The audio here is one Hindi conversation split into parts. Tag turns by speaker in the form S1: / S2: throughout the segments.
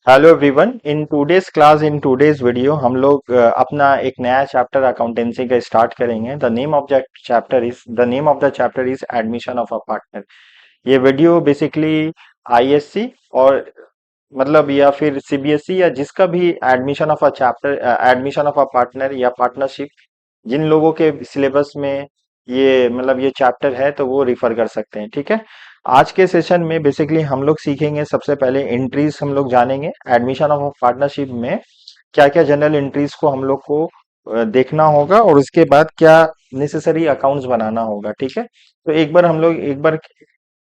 S1: Hello everyone. In today's video हम लोग अपना एक नया चैप्टर अकाउंटेंसी का स्टार्ट करेंगे। The name of the chapter is admission of a partner. ये वीडियो बेसिकली आईएससी और मतलब या फिर सीबीएसई या जिसका भी एडमिशन ऑफ अ पार्टनर या पार्टनरशिप जिन लोगों के सिलेबस में ये मतलब ये चैप्टर है तो वो रिफर कर सकते हैं। ठीक है। आज के सेशन में बेसिकली हम लोग सीखेंगे, सबसे पहले एंट्रीज हम लोग जानेंगे। एडमिशन ऑफ पार्टनरशिप में क्या क्या जनरल एंट्रीज को हम लोग को देखना होगा और उसके बाद क्या नेसेसरी अकाउंट्स बनाना होगा। ठीक है। तो एक बार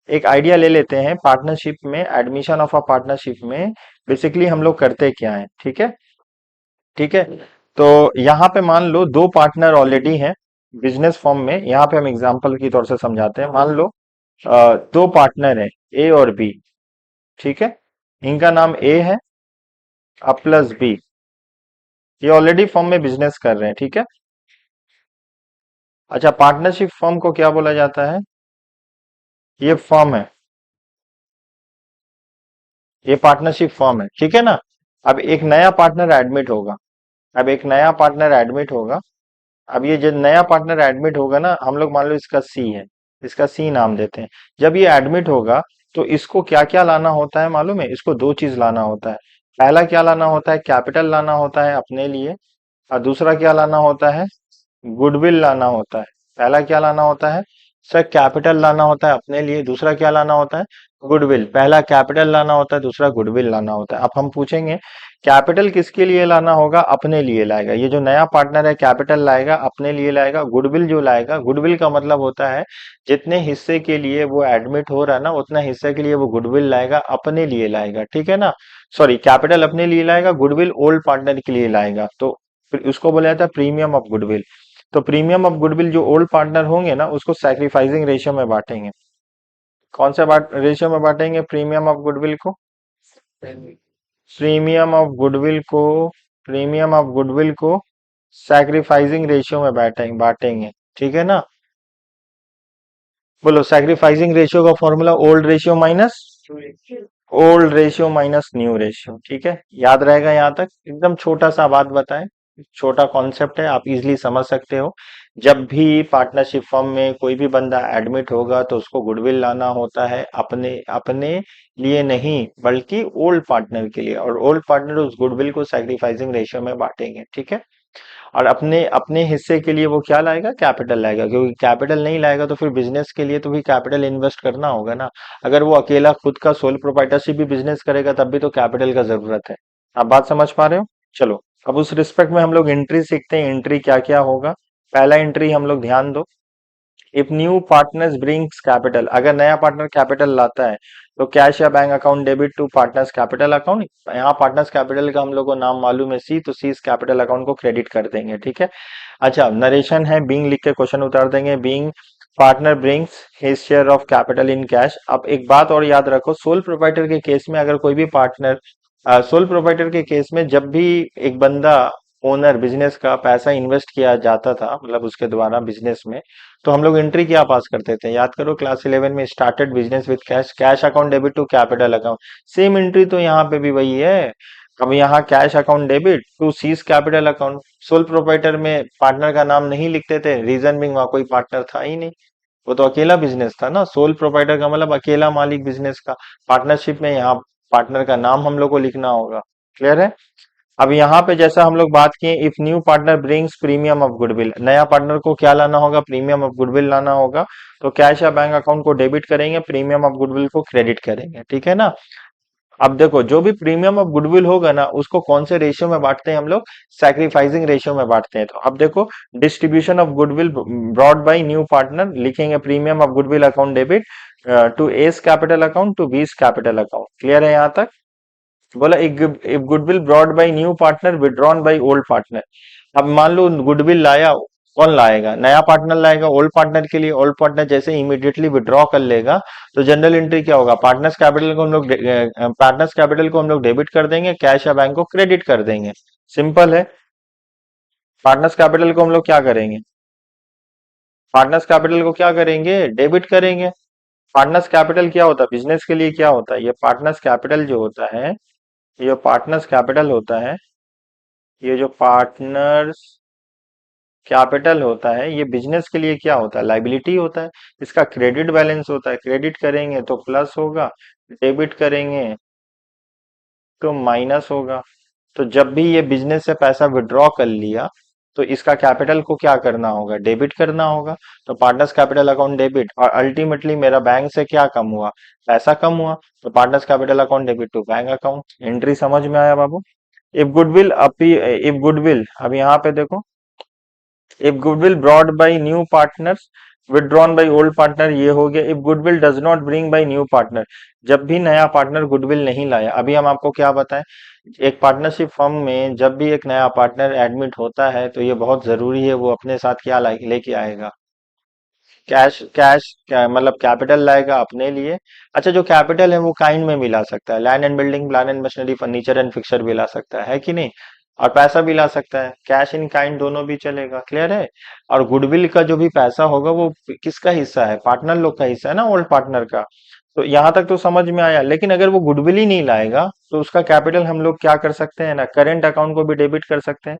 S1: एक आइडिया ले लेते हैं पार्टनरशिप में, एडमिशन ऑफ अ पार्टनरशिप में बेसिकली हम लोग करते क्या है। ठीक है। ठीक है। तो यहाँ पे मान लो दो पार्टनर ऑलरेडी हैं बिजनेस फॉर्म में। यहाँ पे हम एग्जांपल की तौर से समझाते हैं। मान लो दो पार्टनर है, ए और बी। ठीक है। इनका नाम ए है, अब प्लस बी। ये ऑलरेडी फर्म में बिजनेस कर रहे हैं। ठीक है। अच्छा, पार्टनरशिप फर्म को क्या बोला जाता है? ये फर्म है, ये पार्टनरशिप फर्म है। ठीक है ना। अब एक नया पार्टनर एडमिट होगा। अब एक नया पार्टनर एडमिट होगा। अब ये जो नया पार्टनर एडमिट होगा ना, हम लोग मान लो इसका सी है, इसका सी नाम देते हैं। जब ये एडमिट होगा तो इसको क्या क्या लाना होता है मालूम है? इसको दो चीज लाना होता है। पहला क्या लाना होता है? कैपिटल लाना होता है अपने लिए। और दूसरा क्या लाना होता है? गुडविल लाना होता है। पहला क्या लाना होता है? सर कैपिटल लाना होता है अपने लिए। दूसरा क्या लाना होता है? गुडविल। पहला कैपिटल लाना होता है, दूसरा गुडविल लाना होता है। अब हम पूछेंगे कैपिटल किसके लिए लाना होगा? अपने लिए लाएगा। ये जो नया पार्टनर है कैपिटल लाएगा, अपने लिए लाएगा। गुडविल जो लाएगा, गुडविल का मतलब होता है जितने हिस्से के लिए वो एडमिट हो रहा है ना, उतना हिस्से के लिए वो गुडविल लाएगा, अपने लिए लाएगा। ठीक है ना। सॉरी, कैपिटल अपने लिए लाएगा, गुडविल ओल्ड पार्टनर के लिए लाएगा। तो फिर उसको बोला जाता है प्रीमियम ऑफ गुडविल। तो प्रीमियम ऑफ गुडविल जो ओल्ड पार्टनर होंगे ना, उसको सैक्रिफाइसिंग रेशियो में बांटेंगे। कौन सा रेशियो में बांटेंगे प्रीमियम ऑफ गुडविल को? प्रीमियम ऑफ गुडविल को प्रीमियम ऑफ गुडविल को सैक्रिफाइसिंग रेशियो में बांटेंगे बांटेंगे। ठीक है ना। बोलो, सैक्रिफाइसिंग रेशियो का formula old ratio minus new ratio. ठीक है, याद रहेगा यहाँ तक? एकदम छोटा सा बात बताएं, छोटा कॉन्सेप्ट है, आप इजीली समझ सकते हो। जब भी पार्टनरशिप फर्म में कोई भी बंदा एडमिट होगा तो उसको गुडविल लाना होता है, अपने अपने लिए नहीं बल्कि ओल्ड पार्टनर के लिए, और ओल्ड पार्टनर उस गुडविल को सैक्रिफाइसिंग रेशियो में बांटेंगे। ठीक है। और अपने अपने हिस्से के लिए वो क्या लाएगा? कैपिटल लाएगा, क्योंकि कैपिटल नहीं लाएगा तो फिर बिजनेस के लिए तो भी कैपिटल इन्वेस्ट करना होगा ना। अगर वो अकेला खुद का सोल प्रोप्राइटरशिप भी बिजनेस करेगा तब भी तो कैपिटल का जरूरत है। आप बात समझ पा रहे हो? चलो, अब उस रिस्पेक्ट में हम लोग एंट्री सीखते हैं। एंट्री क्या क्या होगा? पहला एंट्री हम लोग ध्यान दो। If new partners brings capital, अगर नया पार्टनर कैपिटल लाता है तो कैश या bank account debit to partners capital account. यहाँ पार्टनर्स कैपिटल का हम लोग को नाम मालूम है, सी, तो सी इस कैपिटल अकाउंट को क्रेडिट कर देंगे। ठीक है। अच्छा, नरेशन है, बीइंग लिख के क्वेश्चन उतार देंगे। Being partner brings his share of capital in cash. अब एक बात और याद रखो, सोल प्रोप्राइटर के केस में अगर कोई भी पार्टनर, सोल प्रोप्राइटर के केस में जब भी एक बंदा ओनर बिजनेस का पैसा इन्वेस्ट किया जाता था, मतलब उसके द्वारा बिजनेस में, तो हम लोग एंट्री क्या पास करते थे? याद करो, क्लास 11 में started business with cash, cash account debit to capital account. Same entry तो यहाँ पे भी वही है। अब यहाँ cash account debit to C's capital account. Sole proprietor में पार्टनर का नाम नहीं लिखते थे, रीजन बिंग वहां कोई पार्टनर था ही नहीं। वो तो अकेला बिजनेस था ना। सोल प्रोप्राइटर का मतलब अकेला मालिक बिजनेस का। पार्टनरशिप में यहाँ पार्टनर का नाम हम लोग को लिखना होगा। क्लियर है? अब यहाँ पे जैसा हम लोग बात किए, if new partner brings premium of goodwill, नया पार्टनर को क्या लाना होगा? प्रीमियम ऑफ गुडविल लाना होगा। तो कैश या बैंक अकाउंट को डेबिट करेंगे, प्रीमियम ऑफ गुडविल को क्रेडिट करेंगे। ठीक है ना। अब देखो, जो भी प्रीमियम ऑफ गुडविल होगा ना, उसको कौन से रेशियो में बांटते हैं हम लोग? सैक्रिफाइसिंग रेशियो में बांटते हैं। तो अब देखो, distribution of goodwill brought by new partner, लिखेंगे premium of goodwill account debit to A's capital account to B's capital account. Clear है यहाँ तक? बोला, एक goodwill brought by new partner withdrawn by old partner. अब मान लो गुडविल लाया, कौन लाएगा? नया पार्टनर लाएगा ओल्ड पार्टनर के लिए। ओल्ड पार्टनर जैसे इमीडिएटली विड्रॉ कर लेगा तो जनरल एंट्री क्या होगा? पार्टनर्स कैपिटल को हम लोग डेबिट कर देंगे, कैश या बैंक को क्रेडिट कर देंगे। सिंपल है। पार्टनर्स कैपिटल को हम लोग क्या करेंगे? पार्टनर्स कैपिटल को क्या करेंगे? डेबिट करेंगे। पार्टनर्स कैपिटल क्या होता है? बिजनेस के लिए क्या होता है? ये पार्टनर्स कैपिटल जो होता है, ये जो पार्टनर्स कैपिटल होता है, ये जो पार्टनर्स कैपिटल होता है, ये बिजनेस के लिए क्या होता है? लाइबिलिटी होता है। इसका क्रेडिट बैलेंस होता है। क्रेडिट करेंगे तो प्लस होगा, डेबिट करेंगे तो माइनस होगा। तो जब भी ये बिजनेस से पैसा विड्रॉ कर लिया, तो इसका कैपिटल को क्या करना होगा? डेबिट करना होगा। तो पार्टनर्स कैपिटल अकाउंट डेबिट, और अल्टीमेटली मेरा बैंक से क्या कम हुआ? पैसा कम हुआ। तो partners capital account debit to bank account. Entry समझ में आया बाबू? इफ गुडविल अपी इफ गुडविल, अब यहाँ पे देखो, if goodwill brought by new partners, withdrawn by old partner, ये हो गया। If goodwill does not bring by new partner, जब भी नया पार्टनर गुडविल नहीं लाया। अभी हम आपको क्या बताएं, एक पार्टनरशिप फर्म में जब भी एक नया पार्टनर एडमिट होता है, तो ये बहुत जरूरी है वो अपने साथ क्या लेके आएगा? कैश। कैश क्या मतलब? कैपिटल लाएगा अपने लिए। अच्छा, जो कैपिटल है वो काइंड में भी ला सकता है, land and building, plant and machinery, furniture and fixer भी ला सकता है कि नहीं? और पैसा भी ला सकता है, कैश इन काइंड दोनों भी चलेगा। क्लियर है? और गुडविल का जो भी पैसा होगा वो किसका हिस्सा है? पार्टनर लोग का हिस्सा है ना, ओल्ड पार्टनर का। तो यहां तक तो समझ में आया। लेकिन अगर वो गुडविल ही नहीं लाएगा, तो उसका कैपिटल हम लोग क्या कर सकते हैं ना, करेंट अकाउंट को भी डेबिट कर सकते हैं।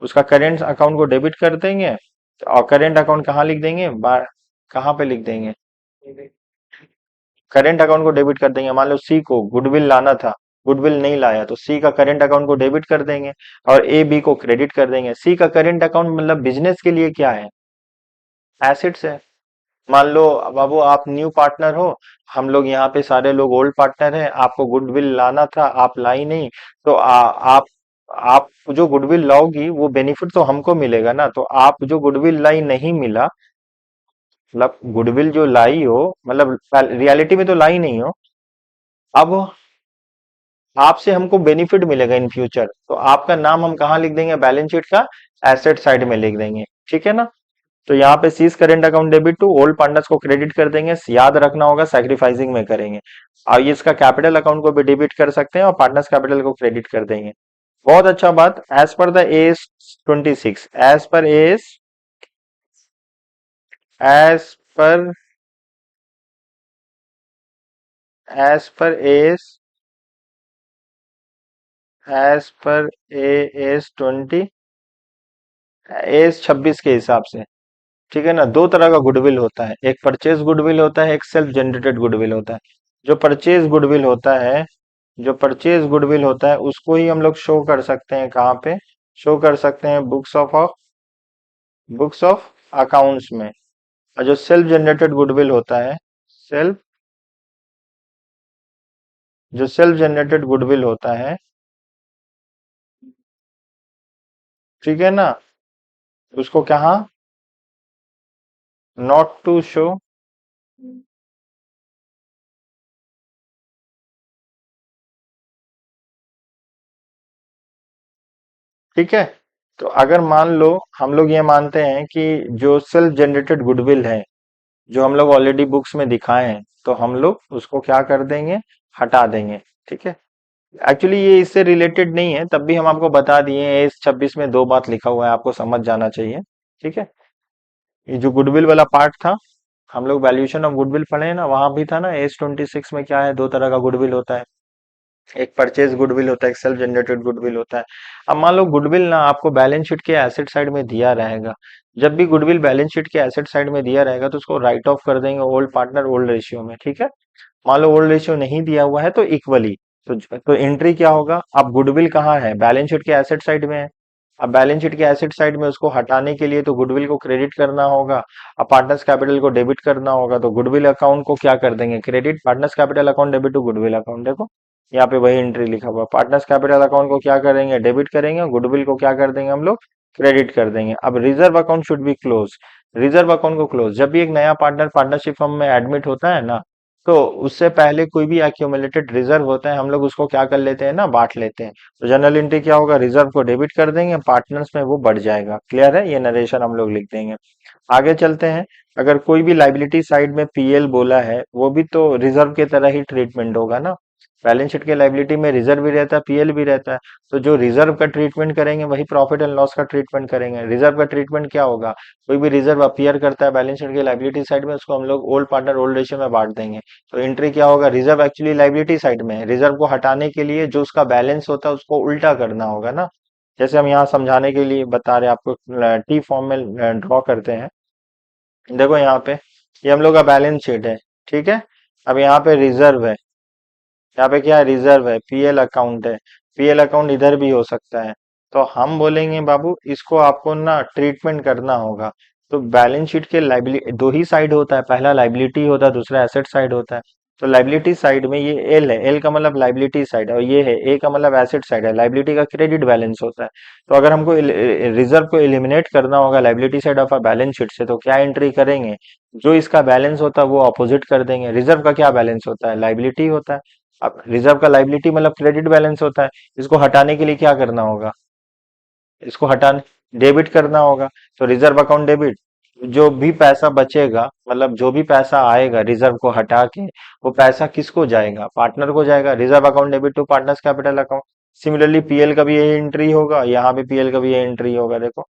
S1: उसका करेंट अकाउंट को डेबिट कर देंगे। और करेंट अकाउंट कहाँ लिख देंगे? कहाँ पे लिख देंगे? करेंट अकाउंट को डेबिट कर देंगे। मान लो सी को गुडविल लाना था, गुडविल नहीं लाया, तो सी का करेंट अकाउंट को डेबिट कर देंगे, और ए बी को क्रेडिट कर देंगे। सी का करेंट अकाउंट मतलब बिजनेस के लिए क्या है? एसिड्स है। मान लो बाबू आप न्यू पार्टनर हो, हम लोग यहाँ पे सारे लोग ओल्ड पार्टनर हैं, आपको गुडविल लाना था, आप लाई नहीं। तो आप जो गुडविल लाओगी वो बेनिफिट तो हमको मिलेगा ना। तो आप जो गुडविल लाई नहीं मिला, मतलब गुडविल जो लाई हो, मतलब रियलिटी में तो लाई नहीं हो, अब आपसे हमको बेनिफिट मिलेगा इन फ्यूचर, तो आपका नाम हम कहाँ लिख देंगे? बैलेंस शीट का एसेट साइड में लिख देंगे। ठीक है ना? तो यहाँ पे C's current account debit to old partners को क्रेडिट कर देंगे। याद रखना होगा, सैक्रिफाइसिंग में करेंगे। और ये इसका कैपिटल अकाउंट को भी डेबिट कर सकते हैं, और पार्टनर्स कैपिटल को क्रेडिट कर देंगे। बहुत अच्छा बात। As per the AS 26, as per as per AS as per A S 26 के हिसाब से, ठीक है ना, दो तरह का गुडविल होता है। एक परचेज गुडविल होता है, एक सेल्फ जनरेटेड गुडविल होता है। जो परचेज गुडविल होता है, जो परचेज गुडविल होता है उसको ही हम लोग शो कर सकते हैं। कहाँ पे शो कर सकते हैं? बुक्स ऑफ अकाउंट्स में। और जो सेल्फ जनरेटेड गुडविल होता है, सेल्फ जो सेल्फ जनरेटेड गुडविल होता है, ठीक है ना, उसको कहाँ? Not to show. ठीक है? तो अगर मान लो हम लोग ये मानते हैं कि जो सेल्फ जनरेटेड गुडविल है, जो हम लोग ऑलरेडी बुक्स में दिखाए हैं, तो हम लोग उसको क्या कर देंगे? हटा देंगे। ठीक है? एक्चुअली ये इससे रिलेटेड नहीं है, तब भी हम आपको बता दिए। एस 26 में दो बात लिखा हुआ है, आपको समझ जाना चाहिए। ठीक है? ये जो गुडविल वाला पार्ट था, हम लोग वैल्यूएशन ऑफ गुडविल पढ़े हैं ना, वहां भी था ना, एस 26 में क्या है? दो तरह का गुडविल होता है। एक परचेज गुडविल होता है, एक सेल्फ जनरेटेड गुडविल होता है। अब मान लो गुडविल ना आपको बैलेंस शीट के एसेट साइड में दिया रहेगा। जब भी गुडविल बैलेंस शीट के एसेट साइड में दिया रहेगा, तो उसको राइट ऑफ कर देंगे ओल्ड पार्टनर ओल्ड रेशियो में। ठीक है? मान लो ओल्ड रेशियो नहीं दिया हुआ है, तो इक्वली। तो एंट्री क्या होगा? अब गुडविल कहाँ है? बैलेंस शीट के एसेट साइड में है। अब बैलेंस शीट के एसेट साइड में उसको हटाने के लिए तो गुडविल को क्रेडिट करना होगा, अब पार्टनर्स कैपिटल को डेबिट करना होगा। तो गुडविल अकाउंट को क्या कर देंगे? Credit. Partners capital account debit to goodwill account. देखो यहाँ पे वही एंट्री लिखा हुआ। पार्टनर्स कैपिटल अकाउंट को क्या करेंगे? डेबिट करेंगे। गुडविल को क्या कर देंगे हम लोग? क्रेडिट कर देंगे। अब reserve account should be close. Reserve account को क्लोज, जब भी एक नया पार्टनर पार्टनरशिप फर्म में एडमिट होता है ना, तो उससे पहले कोई भी एक्यूमुलेटेड रिजर्व होता है, हम लोग उसको क्या कर लेते हैं ना, बांट लेते हैं। तो जनरल एंट्री क्या होगा? रिजर्व को डेबिट कर देंगे, पार्टनर्स में वो बढ़ जाएगा। क्लियर है? ये नरेशन हम लोग लिख देंगे। आगे चलते हैं। अगर कोई भी लाइबिलिटी साइड में पीएल बोला है, वो भी तो रिजर्व के तरह ही ट्रीटमेंट होगा ना। बैलेंस शीट के लाइबिलिटी में रिजर्व भी रहता है, पीएल भी रहता है। तो जो रिजर्व का ट्रीटमेंट करेंगे वही प्रॉफिट एंड लॉस का ट्रीटमेंट करेंगे। रिजर्व का ट्रीटमेंट क्या होगा? कोई भी रिजर्व अपीयर करता है बैलेंस शीट की लाइबिलिटी साइड में, उसको हम लोग ओल्ड पार्टनर ओल्ड रेशियो में बांट देंगे। तो एंट्री क्या होगा? रिजर्व एक्चुअली लाइबिलिटी साइड में है, रिजर्व को हटाने के लिए जो उसका बैलेंस होता है उसको उल्टा करना होगा ना। जैसे हम यहाँ समझाने के लिए बता रहे हैं आपको, टी फॉर्म में ड्रॉ करते हैं। देखो यहाँ पे, ये हम लोग का बैलेंस शीट है, ठीक है। अब यहाँ पे रिजर्व है, यहाँ पे क्या है? रिजर्व है, पीएल अकाउंट है। पीएल अकाउंट इधर भी हो सकता है। तो हम बोलेंगे बाबू इसको आपको ना ट्रीटमेंट करना होगा। तो बैलेंस शीट के लाइबिलिटी दो ही साइड होता है, पहला लाइबिलिटी होता है, दूसरा एसेट साइड होता है। तो लाइबिलिटी साइड में ये एल है, एल का मतलब लाइबिलिटी साइड, और ये है ए का मतलब एसेट साइड है। लाइबिलिटी का क्रेडिट बैलेंस होता है। तो अगर हमको रिजर्व को एलिमिनेट करना होगा liability side of a balance sheet से, तो क्या एंट्री करेंगे? जो इसका बैलेंस होता है वो अपोजिट कर देंगे। रिजर्व का क्या बैलेंस होता है? लाइबिलिटी होता है। अब रिजर्व का लाइबिलिटी मतलब क्रेडिट बैलेंस होता है। इसको हटाने के लिए क्या करना होगा? इसको हटाने डेबिट करना होगा। तो रिजर्व अकाउंट डेबिट, जो भी पैसा बचेगा मतलब जो भी पैसा आएगा रिजर्व को हटा के, वो पैसा किसको जाएगा? पार्टनर को जाएगा। Reserve account debit to partners capital account. Similarly PL का भी यही एंट्री होगा, यहाँ पे पीएल का भी यही एंट्री होगा। देखो,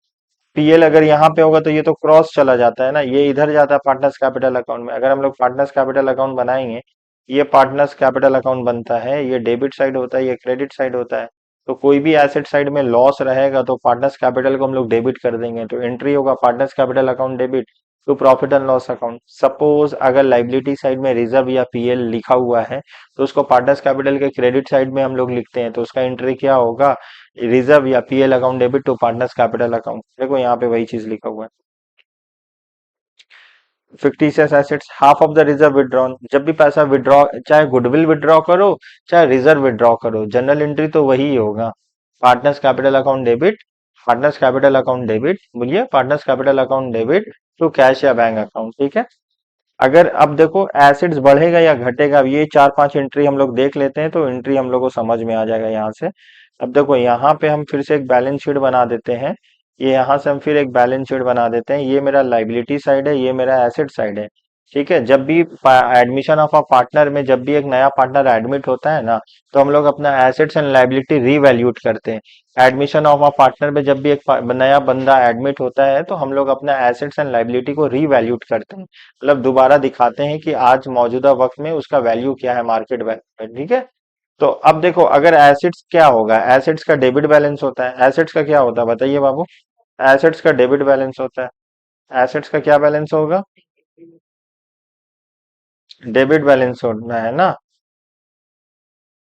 S1: पीएल अगर यहाँ पे होगा तो ये तो क्रॉस चला जाता है ना, ये इधर जाता है पार्टनर्स कैपिटल अकाउंट में। अगर हम लोग पार्टनर्स कैपिटल अकाउंट बनाएंगे, ये पार्टनर्स कैपिटल अकाउंट बनता है, ये डेबिट साइड होता है, ये क्रेडिट साइड होता है। तो कोई भी एसेट साइड में लॉस रहेगा तो पार्टनर्स कैपिटल को हम लोग डेबिट कर देंगे। तो एंट्री होगा partners capital account debit to profit and loss account. Suppose अगर लाइबिलिटी साइड में रिजर्व या पीएल लिखा हुआ है, तो उसको पार्टनर्स कैपिटल के क्रेडिट साइड में हम लोग लिखते हैं, तो उसका एंट्री क्या होगा? रिजर्व या PL account debit to partners capital account. देखो यहाँ पे वही चीज लिखा हुआ है। Fictitious assets, half of the reserve withdrawn. जब भी पैसा विड्रॉ, चाहे गुडविल विड्रॉ करो चाहे रिजर्व विड्रॉ करो, जनरल एंट्री तो वही होगा। Partners capital account debit, partners capital account debit, बोलिए partners capital account debit to cash या बैंक अकाउंट, ठीक है। अगर अब देखो एसिड्स बढ़ेगा या घटेगा, अब ये चार पांच एंट्री हम लोग देख लेते हैं तो एंट्री हम लोग को समझ में आ जाएगा यहाँ से। अब देखो यहाँ पे हम फिर से एक बैलेंस शीट बना देते हैं। ये यहाँ से हम फिर एक बैलेंस शीट बना देते हैं। ये मेरा लाइबिलिटी साइड है, ये मेरा एसेट साइड है, ठीक है। जब भी एडमिशन ऑफ अ पार्टनर में जब भी एक नया पार्टनर एडमिट होता है ना, तो हम लोग अपना एसेट्स एंड लाइबिलिटी रीवैल्यूट करते हैं। एडमिशन ऑफ अ पार्टनर में जब भी एक नया बंदा एडमिट होता है तो हम लोग अपना एसेट्स एंड लाइबिलिटी को रीवैल्यूट करते हैं, मतलब दोबारा दिखाते हैं कि आज मौजूदा वक्त में उसका वैल्यू क्या है मार्केट वैल्यू में, ठीक है। तो अब देखो अगर एसेट्स क्या होगा, एसेट्स का डेबिट बैलेंस होता है। एसेट्स का क्या होता है बताइए बाबू? एसेट्स का डेबिट बैलेंस होता है। एसेट्स का क्या बैलेंस होगा? डेबिट बैलेंस होना है ना।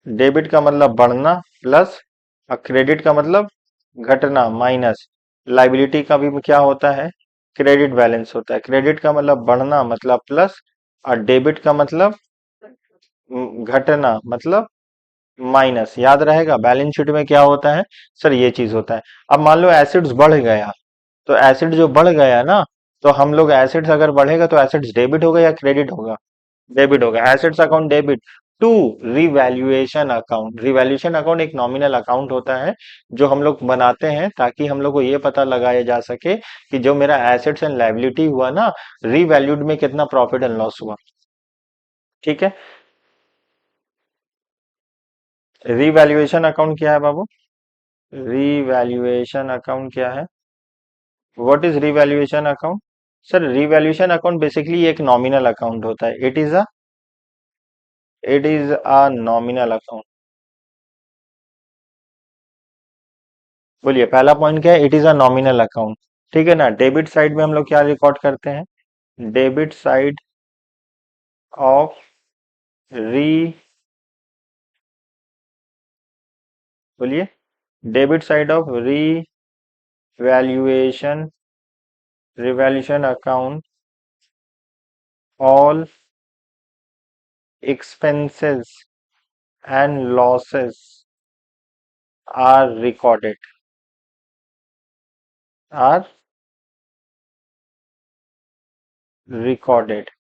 S1: डेबिट का मतलब बढ़ना प्लस, और क्रेडिट का मतलब घटना माइनस। लाइबिलिटी का भी क्या होता है? क्रेडिट बैलेंस होता है। क्रेडिट का मतलब बढ़ना मतलब प्लस, और डेबिट का मतलब घटना मतलब माइनस। याद रहेगा बैलेंस शीट में क्या होता है? सर ये चीज होता है। अब मान लो एसिड्स बढ़ गया, तो एसिड जो बढ़ गया ना, तो हम लोग एसिड्स अगर बढ़ेगा तो एसिड्स डेबिट होगा या क्रेडिट होगा? डेबिट होगा। Assets account debit to revaluation account. Revaluation account एक नॉमिनल अकाउंट होता है जो हम लोग बनाते हैं ताकि हम लोग को ये पता लगाया जा सके कि जो मेरा एसेट्स एंड लाइबिलिटी हुआ ना, रीवैल्यूड में कितना प्रॉफिट एंड लॉस हुआ, ठीक है। रिवैल्यूएशन अकाउंट क्या है बाबू? रिवैल्यूएशन अकाउंट क्या है? What is revaluation account? Sir revaluation account basically एक नॉमिनल अकाउंट होता है। It is a nominal account. बोलिए पहला पॉइंट क्या है? It is a nominal account, ठीक है ना। डेबिट साइड में हम लोग क्या रिकॉर्ड करते हैं? डेबिट साइड ऑफ री, बोलिए, debit side of valuation revaluation account, all expenses and losses are are recorded।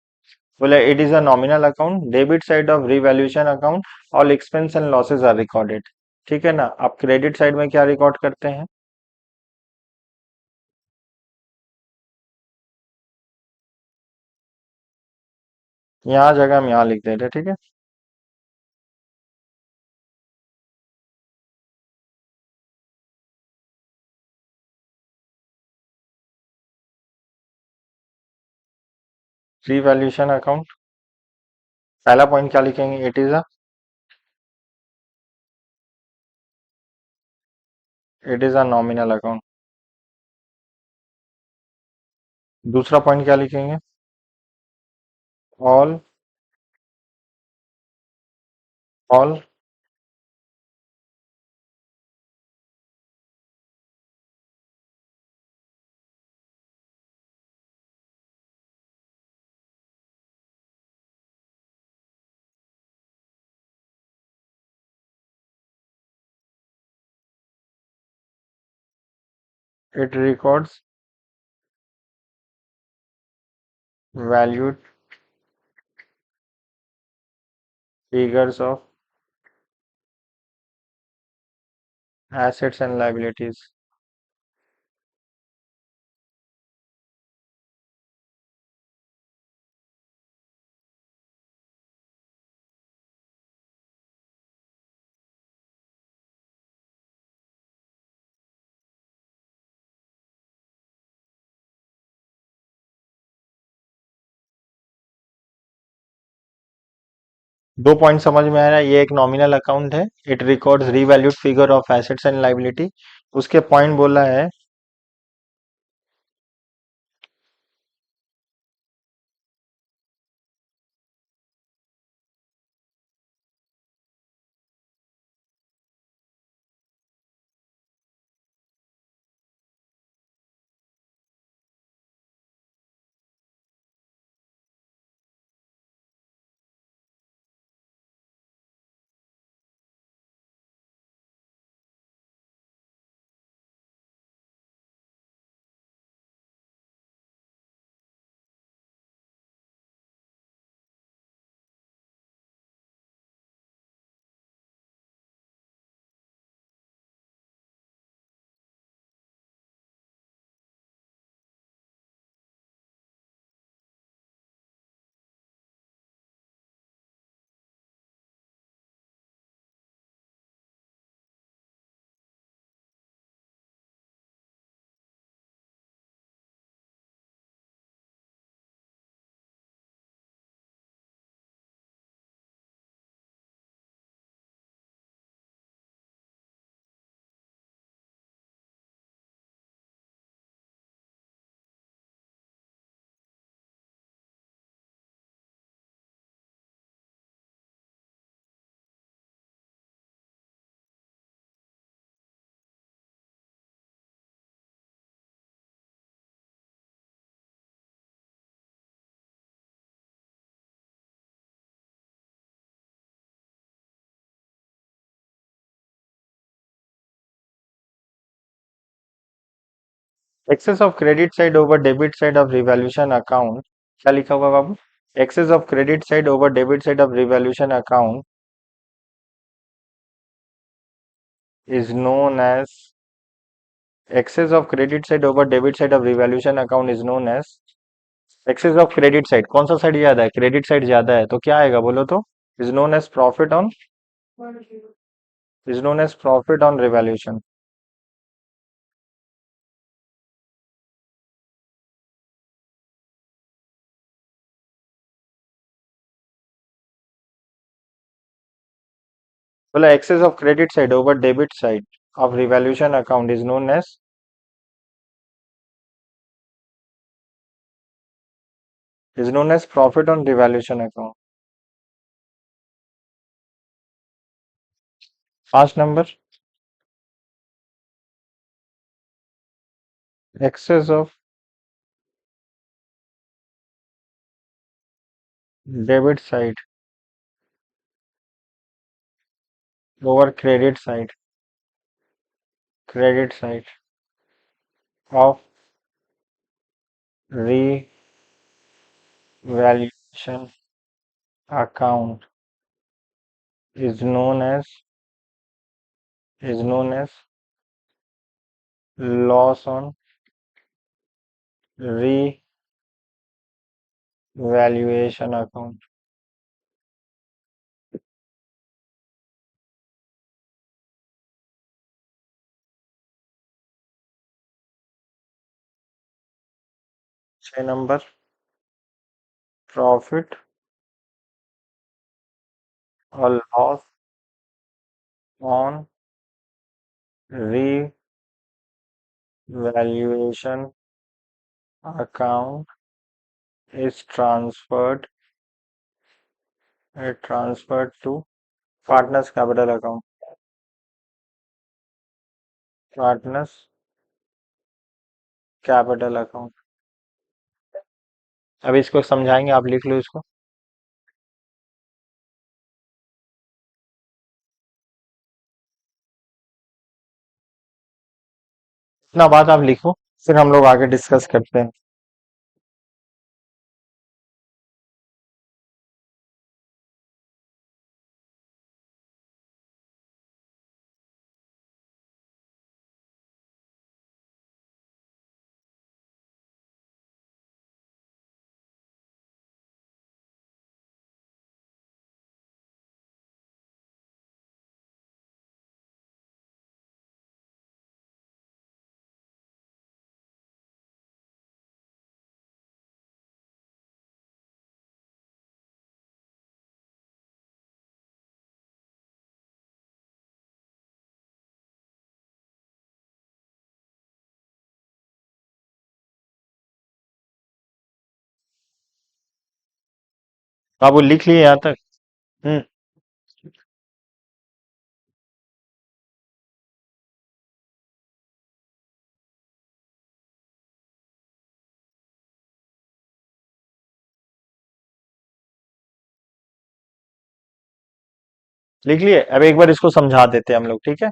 S1: बोले it is a nominal account, debit side of revaluation account, all expense and losses are recorded, ठीक है ना। अब क्रेडिट साइड में क्या रिकॉर्ड करते हैं? यहाँ जगह हम यहाँ लिख देते हैं, ठीक है। रिवैल्यूएशन अकाउंट, पहला पॉइंट क्या लिखेंगे? It is a nominal account. दूसरा पॉइंट क्या लिखेंगे? All all it records valued figures of assets and liabilities. 2 point समझ में आ रहा है? ये एक नॉमिनल अकाउंट है। It records revalued figure of assets and liability. उसके पॉइंट बोला है, excess of credit side over debit side of revaluation account. क्या लिखा होगा बाबू? Excess of credit side over debit side of revaluation account is known as excess of credit side over debit side of revaluation account is known as excess of credit side. कौन सा साइड ज्यादा है? क्रेडिट साइड ज्यादा है, तो क्या आएगा बोलो तो? Is known as profit on is known as profit on revaluation. बोला excess of credit side over debit side of revaluation account is known as profit on revaluation account. 5 number, excess of debit side over credit side of revaluation account is known as loss on revaluation account। 6 नंबर, प्रॉफिट और loss on revaluation account is transferred to partners capital account. Partners capital account. अब इसको समझाएंगे, आप लिख लो इसको। इतना बात आप लिखो, फिर हम लोग आगे डिस्कस करते हैं। आप वो लिख लिए यहाँ तक? हम्म। लिख लिए? अब एक बार इसको समझा देते हैं हम लोग, ठीक है?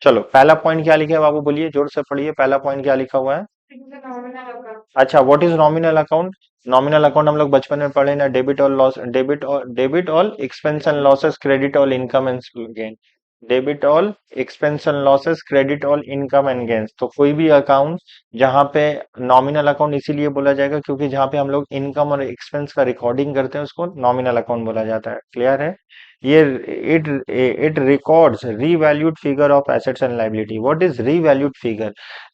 S1: चलो, पहला पॉइंट क्या लिखा है बाबू, बोलिए जोर से पढ़िए, पहला पॉइंट क्या लिखा हुआ है? अच्छा, what is nominal account? Nominal account हम लोग बचपन में पढ़े ना, डेबिट और loss, debit all expense and losses, credit all income and gain. Debit all expense and losses, credit all income and gains. तो कोई भी अकाउंट जहां पे नॉमिनल अकाउंट इसीलिए बोला जाएगा क्योंकि जहां पे हम लोग इनकम और एक्सपेंस का रिकॉर्डिंग करते हैं उसको नॉमिनल अकाउंट बोला जाता है। क्लियर है? ये it records revalued figure of assets and liability. What is revalued figure?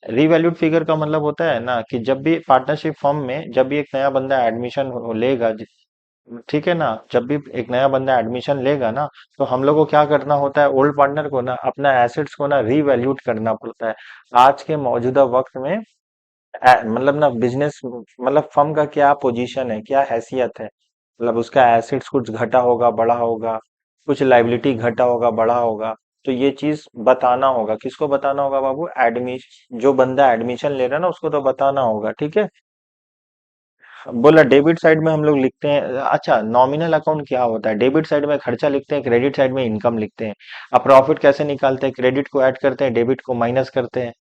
S1: Revalued figure का मतलब होता है ना कि जब भी पार्टनरशिप फर्म में जब भी एक नया बंदा एडमिशन लेगा, ठीक है ना, जब भी एक नया बंदा एडमिशन लेगा ना, तो हम लोग को क्या करना होता है, ओल्ड पार्टनर को ना अपना एसेट्स को ना रीवैल्यूट करना पड़ता है। आज के मौजूदा वक्त में मतलब ना बिजनेस मतलब फर्म का क्या पोजीशन है, क्या हैसियत है, मतलब उसका एसेट्स कुछ घटा होगा बढ़ा होगा, कुछ लाइबिलिटी घटा होगा बढ़ा होगा। तो ये चीज बताना होगा, किसको बताना होगा बाबू? एडमिशन, जो बंदा एडमिशन ले रहा है ना उसको तो बताना होगा, ठीक है? बोला डेबिट साइड में हम लोग लिखते हैं। अच्छा, नॉमिनल अकाउंट क्या होता है? डेबिट साइड में खर्चा लिखते हैं, क्रेडिट साइड में इनकम लिखते हैं। अब प्रॉफिट कैसे निकालते हैं? क्रेडिट को ऐड करते हैं, डेबिट को माइनस करते हैं,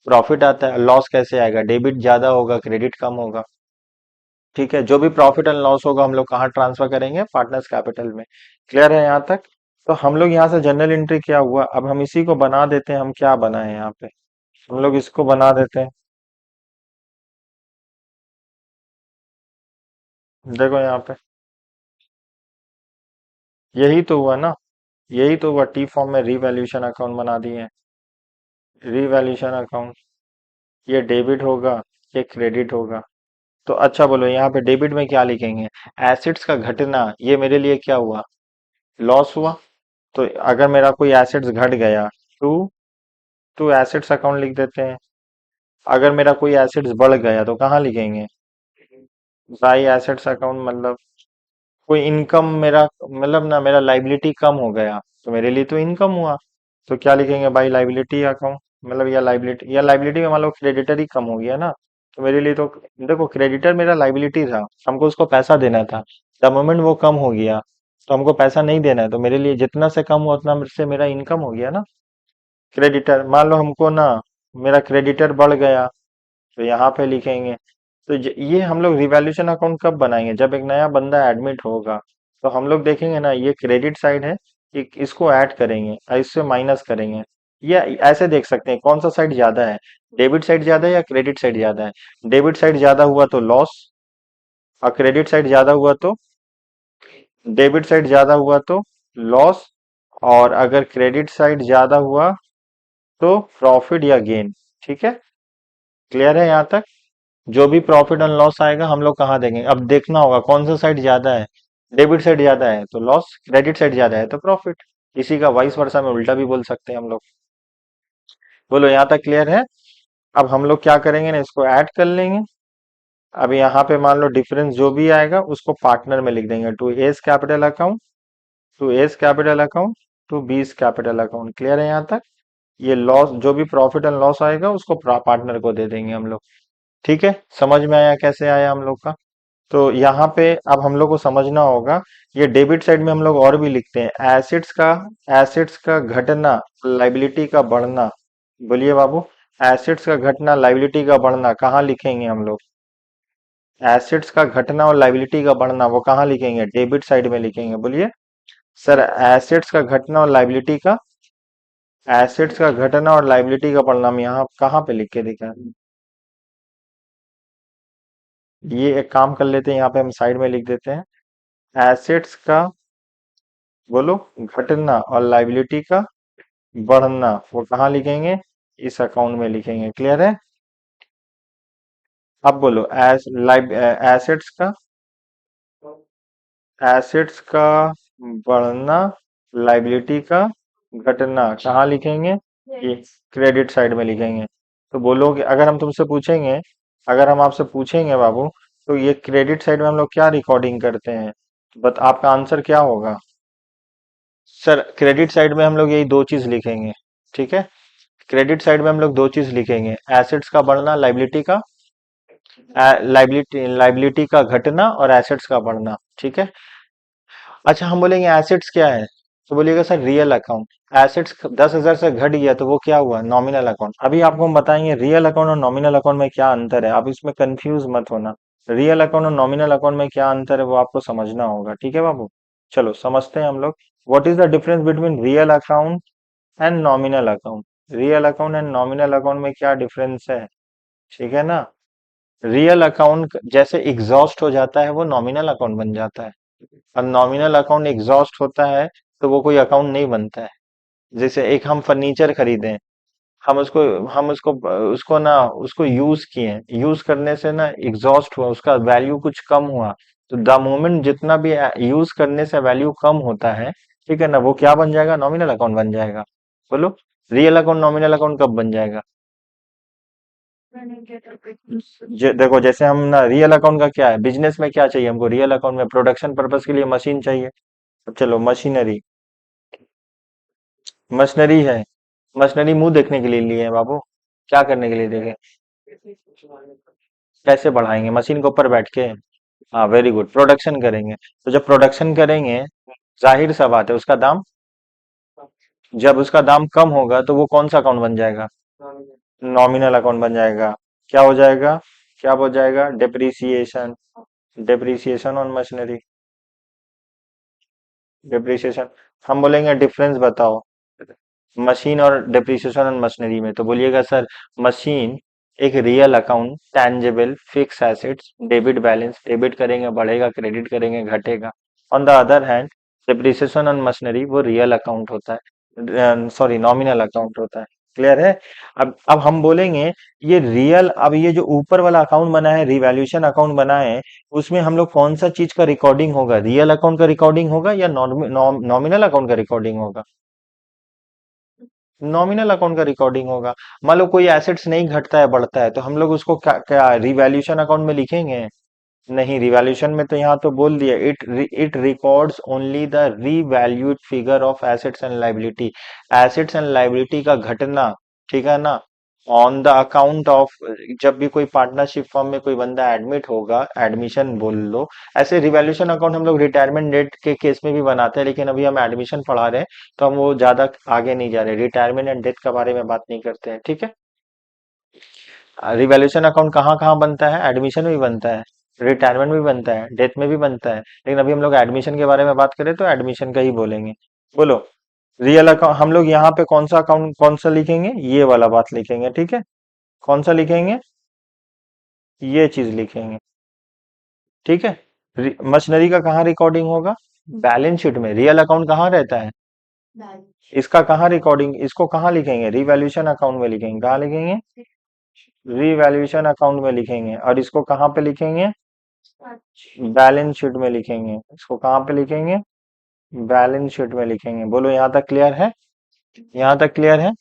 S1: प्रॉफिट आता है। लॉस कैसे आएगा? डेबिट ज्यादा होगा, क्रेडिट कम होगा। ठीक है, जो भी प्रॉफिट एंड लॉस होगा हम लोग कहाँ ट्रांसफर करेंगे? पार्टनर्स कैपिटल में। क्लियर है यहाँ तक? तो हम लोग यहाँ से जनरल एंट्री क्या हुआ, अब हम इसी को बना देते हैं। हम क्या बनाए यहाँ पे? हम लोग इसको बना देते हैं। देखो यहाँ पे, यही तो हुआ ना, यही तो हुआ। टी फॉर्म में रीवैल्यूएशन अकाउंट बना दिए। रीवैल्यूएशन अकाउंट, ये डेबिट होगा, ये क्रेडिट होगा। तो अच्छा बोलो, यहाँ पे डेबिट में क्या लिखेंगे? एसेट्स का घटना, ये मेरे लिए क्या हुआ? लॉस हुआ। तो अगर मेरा कोई एसेट्स घट गया, टू टू एसेट्स अकाउंट लिख देते हैं। अगर मेरा कोई एसेट्स बढ़ गया तो कहाँ लिखेंगे? By assets account. मतलब कोई इनकम मेरा, मतलब ना मेरा लाइबिलिटी कम हो गया तो मेरे लिए तो इनकम हुआ। तो क्या लिखेंगे? By liability account. मतलब या लाइबिलिटी में मान लो क्रेडिटर ही कम हो गया ना, तो मेरे लिए तो, देखो क्रेडिटर मेरा लाइबिलिटी था, हमको उसको पैसा देना था। द मोमेंट वो कम हो गया तो हमको पैसा नहीं देना है, तो मेरे लिए जितना से कम हुआ उतना मेरे से मेरा इनकम हो गया ना। क्रेडिटर, मान लो हमको ना मेरा क्रेडिटर बढ़ गया तो यहाँ पे लिखेंगे। तो ये हम लोग रिवैल्यूएशन अकाउंट कब बनाएंगे? जब एक नया बंदा एडमिट होगा। तो हम लोग देखेंगे ना, ये क्रेडिट साइड है, कि इसको ऐड करेंगे और इससे माइनस करेंगे। या ऐसे देख सकते हैं कौन सा साइड ज्यादा है, डेबिट साइड ज्यादा है या क्रेडिट साइड ज्यादा है? डेबिट साइड ज्यादा हुआ तो लॉस, और क्रेडिट साइड ज्यादा हुआ तो, डेबिट साइड ज्यादा हुआ तो लॉस, और अगर क्रेडिट साइड ज्यादा हुआ तो प्रॉफिट या गेन। ठीक है? क्लियर है यहाँ तक? जो भी प्रॉफिट एंड लॉस आएगा हम लोग कहाँ देंगे, अब देखना होगा कौन सा साइड ज्यादा है। डेबिट साइड ज्यादा है तो लॉस, क्रेडिट साइड ज्यादा है तो प्रॉफिट। इसी का वाइस वर्सा में उल्टा भी बोल सकते हैं हम लोग। बोलो यहाँ तक क्लियर है। अब हम लोग क्या करेंगे ना, इसको ऐड कर लेंगे। अब यहाँ पे मान लो डिफरेंस जो भी आएगा उसको पार्टनर में लिख देंगे, to A's capital account, to A's capital account, to B's capital account. Clear है यहाँ तक। ये लॉस जो भी प्रॉफिट एंड लॉस आएगा उसको पार्टनर को दे देंगे हम लोग। ठीक है, समझ में आया कैसे आया हम लोग का। तो यहाँ पे अब हम लोग को समझना होगा, ये डेबिट साइड में हम लोग और भी लिखते हैं एसेट्स का घटना, लाइबिलिटी का बढ़ना। बोलिए बाबू, एसेट्स का घटना लाइबिलिटी का बढ़ना कहाँ लिखेंगे हम लोग। एसेट्स का घटना और लाइबिलिटी का बढ़ना वो कहाँ लिखेंगे, डेबिट साइड में लिखेंगे। बोलिए सर, एसेट्स का घटना और लाइबिलिटी का, एसेट्स का घटना और लाइबिलिटी का परिणाम यहाँ कहाँ पे लिख के दिखा है? ये एक काम कर लेते हैं, यहाँ पे हम साइड में लिख देते हैं, एसेट्स का, बोलो, घटना और लाइबिलिटी का बढ़ना वो कहाँ लिखेंगे, इस अकाउंट में लिखेंगे। क्लियर है। अब बोलो एसेट्स का, एसेट्स का बढ़ना, लाइबिलिटी का घटना कहाँ लिखेंगे, ये क्रेडिट साइड में लिखेंगे। तो बोलो कि अगर हम तुमसे पूछेंगे, अगर हम आपसे पूछेंगे बाबू, तो ये क्रेडिट साइड में हम लोग क्या रिकॉर्डिंग करते हैं, बट आपका आंसर क्या होगा। सर क्रेडिट साइड में हम लोग यही दो चीज लिखेंगे। ठीक है, क्रेडिट साइड में हम लोग दो चीज लिखेंगे, एसेट्स का बढ़ना, लाइबिलिटी का, लाइबिलिटी का घटना और एसेट्स का बढ़ना। ठीक है। अच्छा हम बोलेंगे एसेट्स क्या है, तो बोलिएगा सर रियल अकाउंट। एसेट्स 10,000 से घट गया तो वो क्या हुआ, नॉमिनल अकाउंट। अभी आपको हम बताएंगे रियल अकाउंट और नॉमिनल अकाउंट में क्या अंतर है, आप इसमें कंफ्यूज मत होना। रियल अकाउंट और नॉमिनल अकाउंट में क्या अंतर है वो आपको समझना होगा। ठीक है बाबू, चलो समझते हैं हम लोग। What is the difference between real account and nominal account. Real account and nominal account में क्या डिफरेंस है, ठीक है ना। रियल अकाउंट जैसे एग्जॉस्ट हो जाता है वो नॉमिनल अकाउंट बन जाता है, और नॉमिनल अकाउंट एग्जॉस्ट होता है तो वो कोई अकाउंट नहीं बनता है। जैसे एक हम फर्नीचर खरीदें, हम उसको हम उसको उसको ना उसको यूज किए, यूज करने से ना एग्जॉस्ट हुआ, उसका वैल्यू कुछ कम हुआ, तो द मोमेंट जितना भी यूज करने से वैल्यू कम होता है, ठीक है ना, वो क्या बन जाएगा, नॉमिनल अकाउंट बन जाएगा। बोलो रियल अकाउंट नॉमिनल अकाउंट कब बन जाएगा। देखो जैसे हम ना, रियल अकाउंट का क्या है, बिजनेस में क्या चाहिए हमको, रियल अकाउंट में प्रोडक्शन पर्पस के लिए मशीन चाहिए। अब चलो मशीनरी, मशीनरी है, मशीनरी मुंह देखने के लिए लिए है बाबू, क्या करने के लिए देखे, कैसे बढ़ाएंगे मशीन के ऊपर बैठ के। हाँ वेरी गुड, प्रोडक्शन करेंगे। तो जब प्रोडक्शन करेंगे, जाहिर सा बात है उसका दाम, जब उसका दाम कम होगा तो वो कौन सा अकाउंट बन जाएगा, नॉमिनल अकाउंट बन जाएगा। क्या हो जाएगा, क्या हो जाएगा, depreciation, depreciation on machinery, depreciation. हम बोलेंगे डिफरेंस बताओ मशीन और डिप्रिसिएशन ऑन मशीनरी में, तो बोलिएगा सर मशीन एक real account, tangible fix assets, debit balance, debit करेंगे बढ़ेगा, क्रेडिट करेंगे घटेगा। On the other hand depreciation on machinery वो रियल अकाउंट होता है, सॉरी नॉमिनल अकाउंट होता है। क्लियर है। अब हम बोलेंगे ये रियल, अब ये जो ऊपर वाला अकाउंट बना है, रिवैल्यूएशन अकाउंट बना है, उसमें हम लोग कौन सा चीज का रिकॉर्डिंग होगा, रियल अकाउंट का रिकॉर्डिंग होगा या नॉमिनल अकाउंट का रिकॉर्डिंग होगा, नॉमिनल अकाउंट का रिकॉर्डिंग होगा। मान लो कोई एसेट्स नहीं घटता है बढ़ता है तो हम लोग उसको क्या क्या रिवैल्यूएशन अकाउंट में लिखेंगे, नहीं, रिवैल्यूएशन में तो यहाँ तो बोल दिया, it records only the revalued figure of assets and liability, assets and liability का घटना, ठीक है ना, ऑन द अकाउंट ऑफ, जब भी कोई पार्टनरशिप फर्म में कोई बंदा एडमिट होगा, एडमिशन बोल लो। ऐसे रिवैल्यूएशन अकाउंट हम लोग रिटायरमेंट डेट के केस में भी बनाते हैं, लेकिन अभी हम एडमिशन पढ़ा रहे हैं तो हम वो ज्यादा आगे नहीं जा रहे, रिटायरमेंट एंड डेथ के बारे में बात नहीं करते हैं। ठीक है। रिवैल्यूएशन अकाउंट कहाँ कहाँ बनता है, एडमिशन में भी बनता है, रिटायरमेंट में भी बनता है, डेथ में भी बनता है, लेकिन अभी हम लोग एडमिशन के बारे में बात करें तो एडमिशन का ही बोलेंगे। बोलो रियल अकाउंट हम लोग यहाँ पे कौन सा अकाउंट कौन सा लिखेंगे, ये वाला बात लिखेंगे। ठीक है, कौन सा लिखेंगे, ये चीज लिखेंगे। ठीक है। मशीनरी का कहाँ रिकॉर्डिंग होगा, बैलेंस शीट में। रियल अकाउंट कहाँ रहता है, इसका कहाँ रिकॉर्डिंग, इसको कहाँ लिखेंगे, रिवैल्यूएशन अकाउंट में लिखेंगे। कहाँ लिखेंगे, रीवैल्यूएशन अकाउंट में लिखेंगे और इसको कहाँ पे लिखेंगे? बैलेंस शीट में लिखेंगे। इसको कहाँ पे लिखेंगे? बैलेंस शीट में लिखेंगे। बोलो यहाँ तक क्लियर है? यहाँ तक क्लियर है?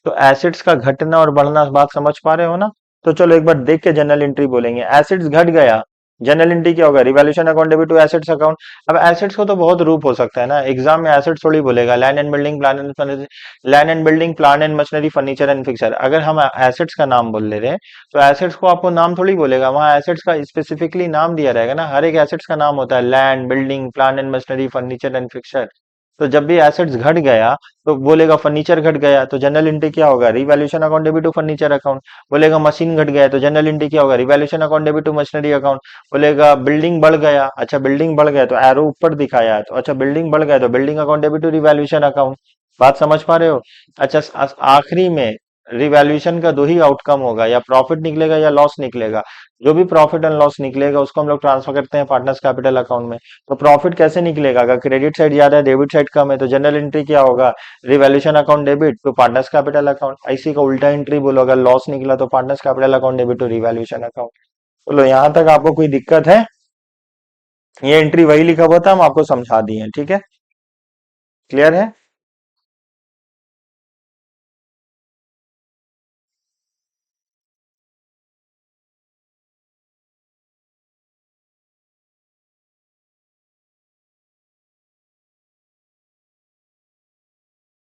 S1: तो एसिड्स का घटना और बढ़ना बात समझ पा रहे हो ना? तो चलो एक बार देख के जनरल एंट्री बोलेंगे। एसिड्स घट गया, जनरल एंट्री क्या होगा? Revaluation account debit to assets account. अब एसेट्स को तो बहुत रूप हो सकता है ना, एग्जाम में एसेट्स थोड़ी बोलेगा land and building plant and furniture, land and building plant and machinery furniture and fixer. अगर हम एसेट्स का नाम बोल ले रहे हैं तो एसेट्स को आपको नाम थोड़ी बोलेगा, वहां एसेट्स का स्पेसिफिकली नाम दिया रहेगा ना। हर एक एसेट्स का नाम होता है, land building plant and machinery furniture and fixer. तो जब भी एसेट्स घट गया तो बोलेगा फर्नीचर घट गया, तो जनरल एंट्री क्या होगा? Revaluation account debit to furniture account. बोलेगा मशीन घट गया तो जनरल एंट्री क्या होगा? Revaluation account debit to machinery account. बोलेगा बिल्डिंग बढ़ गया, अच्छा बिल्डिंग बढ़ गया तो एरो ऊपर दिखाया है, तो अच्छा बिल्डिंग बढ़ गया तो building account debit to revaluation account. बात समझ पा रहे हो? अच्छा आखिरी में रिवैल्यूएशन का दो ही आउटकम होगा, या प्रॉफिट निकलेगा या लॉस निकलेगा। जो भी प्रॉफिट एंड लॉस निकलेगा उसको हम लोग ट्रांसफर करते हैं पार्टनर्स कैपिटल अकाउंट में। तो प्रॉफिट कैसे निकलेगा? अगर क्रेडिट साइड ज्यादा है डेबिट साइड कम है तो जनरल एंट्री क्या होगा? Revaluation account debit to partners capital account. इसी का उल्टा एंट्री बोलो, अगर लॉस निकला तो partners capital account debit to revaluation account. बोलो यहां तक आपको कोई दिक्कत है? ये एंट्री वही लिखा हुआ था, हम आपको समझा दिए हैं, ठीक है? क्लियर है?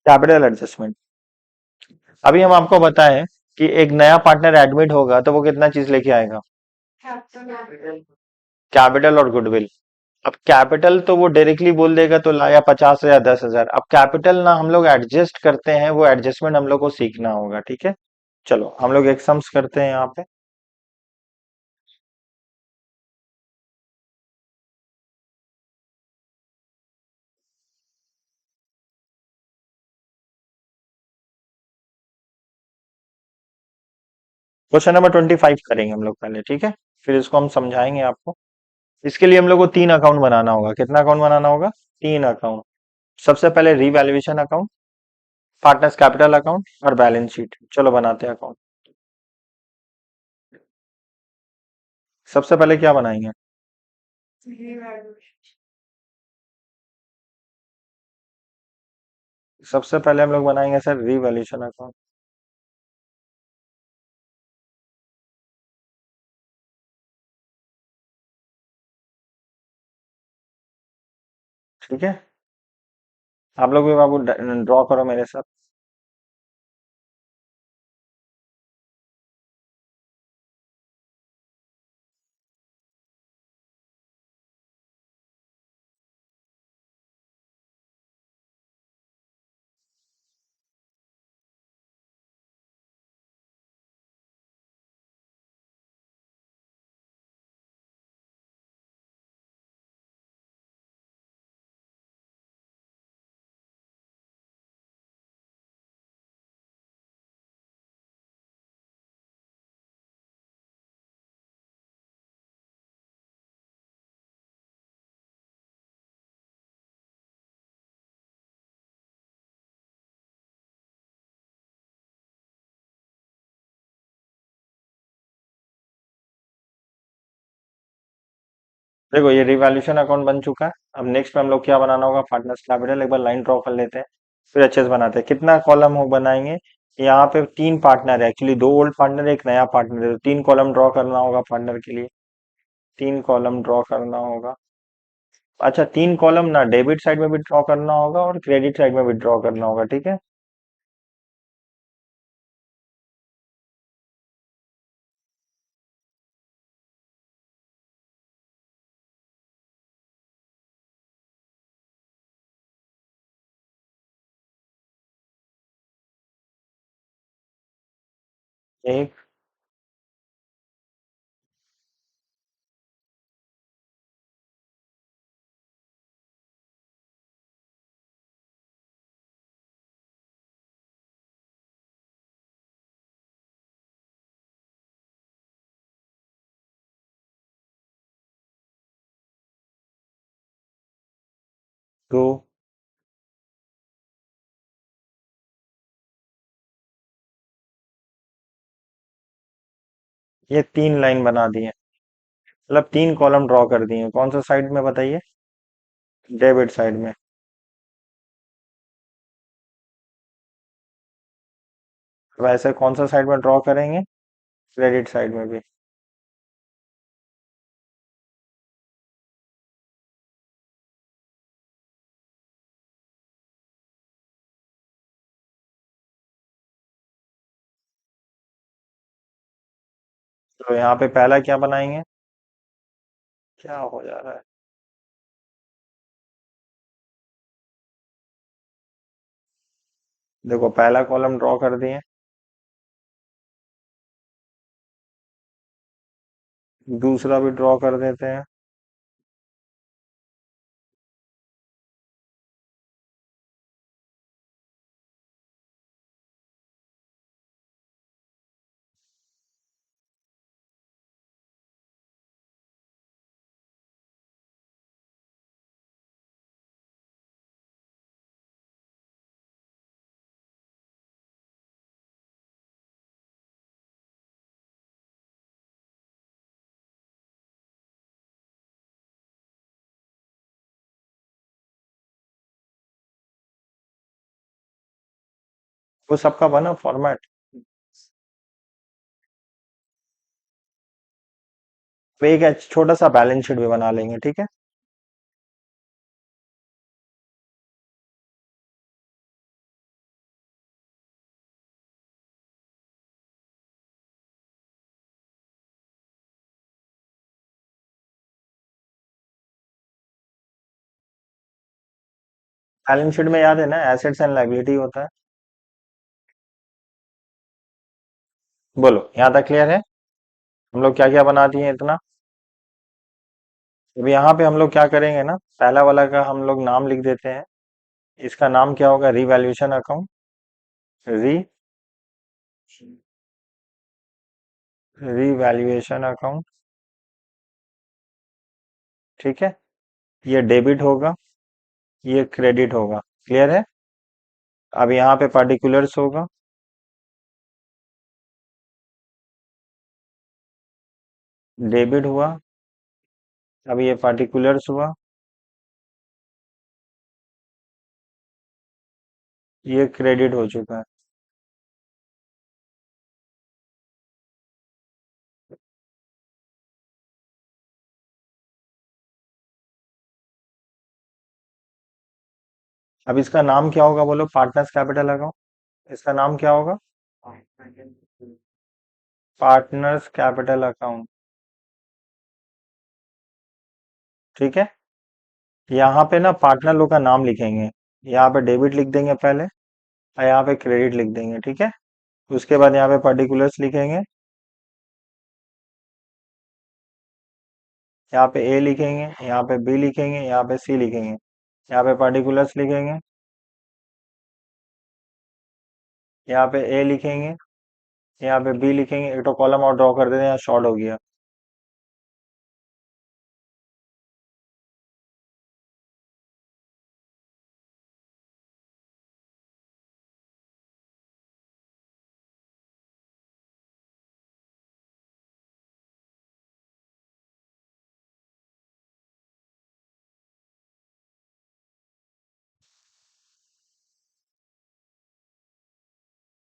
S1: Capital adjustment. अभी हम आपको बताएं कि एक नया पार्टनर एडमिट होगा तो वो कितना चीज लेके आएगा? कैपिटल और गुडविल। अब कैपिटल तो वो डायरेक्टली बोल देगा तो लाया 50 या 10,000। अब कैपिटल ना हम लोग एडजस्ट करते हैं, वो एडजस्टमेंट हम लोग को सीखना होगा, ठीक है? चलो हम लोग एक सम्स करते हैं यहाँ पे। क्वेश्चन नंबर 25 करेंगे हम लोग पहले, ठीक है? फिर इसको हम समझाएंगे आपको। इसके लिए हम लोग को तीन अकाउंट बनाना होगा। कितना अकाउंट बनाना होगा? तीन अकाउंट। सबसे पहले revaluation account, partners capital account और बैलेंस शीट। चलो बनाते हैं अकाउंट। सबसे पहले क्या बनाएंगे? सबसे पहले हम लोग बनाएंगे सर रीवैल्यूएशन अकाउंट, ठीक है? आप लोग भी बाबू ड्रॉ करो मेरे साथ। देखो ये रिवैल्यूएशन अकाउंट बन चुका है। अब नेक्स्ट में हम लोग क्या बनाना होगा? Partners capital. एक बार लाइन ड्रॉ कर लेते हैं, फिर अच्छे से बनाते हैं। कितना कॉलम हो बनाएंगे? यहाँ पे तीन पार्टनर है, एक्चुअली दो ओल्ड पार्टनर एक नया पार्टनर है, तो तीन कॉलम ड्रॉ करना होगा पार्टनर के लिए। तीन कॉलम ड्रॉ करना होगा। अच्छा तीन कॉलम ना डेबिट साइड में भी ड्रॉ करना होगा और क्रेडिट साइड में भी ड्रॉ करना होगा, ठीक है? एक, दो, ये 3 लाइन बना दी है, मतलब 3 कॉलम ड्रॉ कर दिए। कौन सा साइड में बताइए? डेबिट साइड में। वैसे कौन सा साइड में ड्रॉ करेंगे? क्रेडिट साइड में भी। तो यहाँ पे पहला क्या बनाएंगे? क्या हो जा रहा है? देखो पहला कॉलम ड्रॉ कर दिए, दूसरा भी ड्रॉ कर देते हैं। वो सबका बना फॉर्मेट। तो एक छोटा सा बैलेंस शीट भी बना लेंगे, ठीक है। बैलेंस शीट में याद है ना, एसेट्स एंड लायबिलिटी होता है। बोलो, यहाँ तक क्लियर है? हम लोग क्या क्या बना दिए इतना। अब यहाँ पे हम लोग क्या करेंगे ना, पहला वाला का हम लोग नाम लिख देते हैं। इसका नाम क्या होगा? Revaluation account. री रीवैल्यूएशन अकाउंट, ठीक है। ये डेबिट होगा, ये क्रेडिट होगा। क्लियर है? अब यहाँ पे पर्टिकुलर्स होगा। डेबिट हुआ, अब ये पर्टिकुलर्स हुआ, ये क्रेडिट हो चुका है। अब इसका नाम क्या होगा बोलो? Partners capital account. इसका नाम क्या होगा? पार्टनर्स कैपिटल अकाउंट, ठीक है। यहाँ पे ना पार्टनर लोग का नाम लिखेंगे। यहाँ पे डेबिट लिख देंगे पहले, और यहाँ पे क्रेडिट लिख देंगे, ठीक है। उसके बाद यहाँ पे पर्टिकुलर्स लिखेंगे। यहाँ पे ए लिखेंगे, यहाँ पे बी लिखेंगे, यहाँ पे सी लिखेंगे, यहाँ पे पर्टिकुलर्स लिखेंगे, यहाँ पे ए लिखेंगे, यहाँ पे बी लिखेंगे। एक तो कॉलम और ड्रॉ कर देते हैं, यहाँ शॉर्ट हो गया।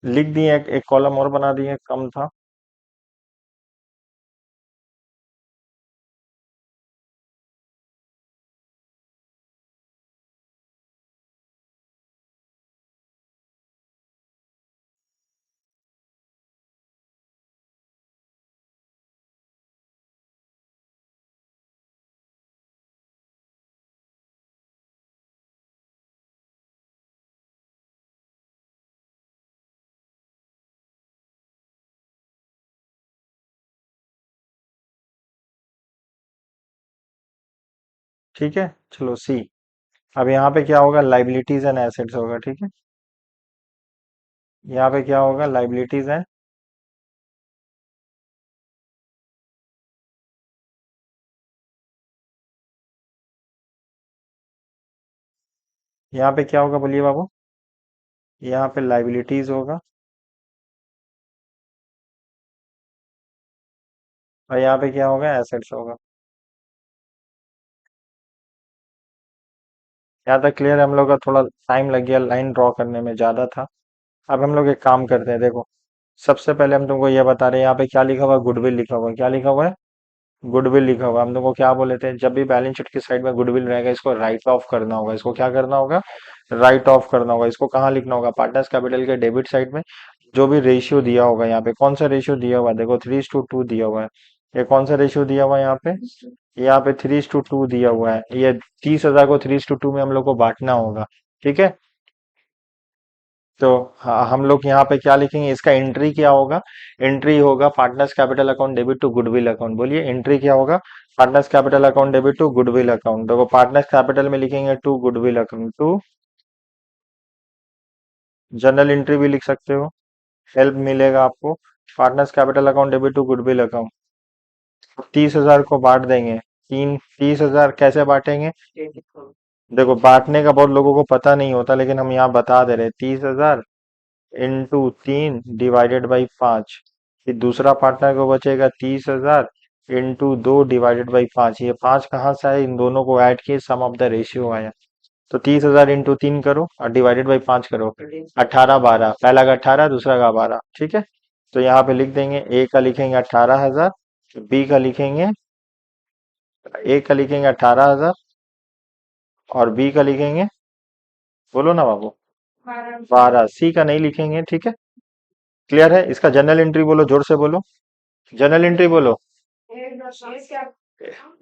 S1: लिख दिए, एक कॉलम और बना दिए, कम था। ठीक है, चलो सी। अब यहाँ पे क्या होगा? लाइबिलिटीज एंड एसेट्स होगा, ठीक है। यहाँ पे क्या होगा? लाइबिलिटीज एंड, यहाँ पे क्या होगा बोलिए बाबू? यहाँ पे लाइबिलिटीज होगा, और यहाँ पे क्या होगा, एसेट्स होगा। यहाँ तक क्लियर है? हम लोग का थोड़ा टाइम लग गया लाइन ड्रॉ करने में, ज्यादा था। अब हम लोग एक काम करते हैं, देखो। सबसे पहले हम तुमको ये बता रहे हैं, यहाँ पे क्या लिखा हुआ है, गुडविल लिखा हुआ है। क्या लिखा हुआ है? गुडविल लिखा हुआ है। हम तुमको क्या बोले थे, जब भी बैलेंस शीट की साइड में गुडविल रहेगा, इसको राइट ऑफ करना होगा। इसको क्या करना होगा? राइट ऑफ करना होगा। इसको कहाँ लिखना होगा? पार्टनर्स कैपिटल के डेबिट साइड में। जो भी रेशियो दिया होगा यहाँ पे, कौन सा रेशियो दिया हुआ है, देखो 3:2 दिया हुआ है। ये कौन सा रेशियो दिया हुआ है यहाँ पे? यहाँ पे 3:2 दिया हुआ है। ये 30,000 को 3:2 में हम लोग को बांटना होगा। ठीक है। तो हम लोग यहाँ पे क्या लिखेंगे, इसका एंट्री क्या होगा? एंट्री होगा partners capital account debit to goodwill account. बोलिए एंट्री क्या होगा? Partners capital account debit to goodwill account. देखो पार्टनर्स कैपिटल में लिखेंगे to goodwill account, to. Journal entry भी लिख सकते हो, हेल्प मिलेगा आपको। Partners capital account debit to goodwill account. 30,000 को बांट देंगे। 30,000 कैसे बांटेंगे? देखो बांटने का बहुत लोगों को पता नहीं होता, लेकिन हम यहाँ बता दे रहे हैं। 30,000 इंटू 3 डिवाइडेड बाई 5। फिर दूसरा पार्टनर को बचेगा 30,000 इंटू 2 डिवाइडेड बाई 5। ये 5 कहाँ से आए? इन दोनों को ऐड किए, सम ऑफ द रेशियो आया। तो 30,000 इंटू 3 करो और डिवाइडेड बाई 5 करो। 18 12, पहला का 18, दूसरा का 12। ठीक है। तो यहाँ पे लिख देंगे, ए का लिखेंगे 18,000, बी का लिखेंगे, ए का लिखेंगे 18,000 और बी का लिखेंगे, बोलो ना बाबू, 12। सी का नहीं लिखेंगे। ठीक है। क्लियर है? इसका जनरल एंट्री बोलो, जोर से बोलो, जनरल एंट्री बोलो।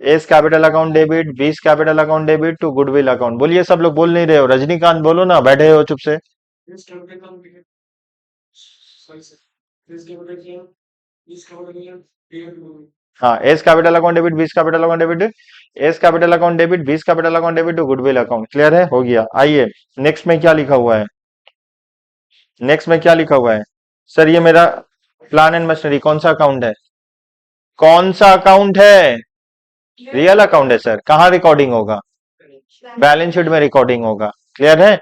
S1: A's capital account debit, B's capital account debit to goodwill account. बोलिए, सब लोग बोल नहीं रहे हो। रजनीकांत बोलो ना, बैठे हो चुप से। हाँ, A's capital account debit, B's capital account debit, A's capital account debit, B's capital account debit to goodwill account. Clear है? हो गया। आइए, नेक्स्ट में क्या लिखा हुआ है? नेक्स्ट में क्या लिखा हुआ है? सर ये मेरा प्लान एंड मशीनरी कौन सा अकाउंट है? कौन सा अकाउंट है? रियल अकाउंट है सर। कहाँ रिकॉर्डिंग होगा? बैलेंस शीट में रिकॉर्डिंग होगा। क्लियर है?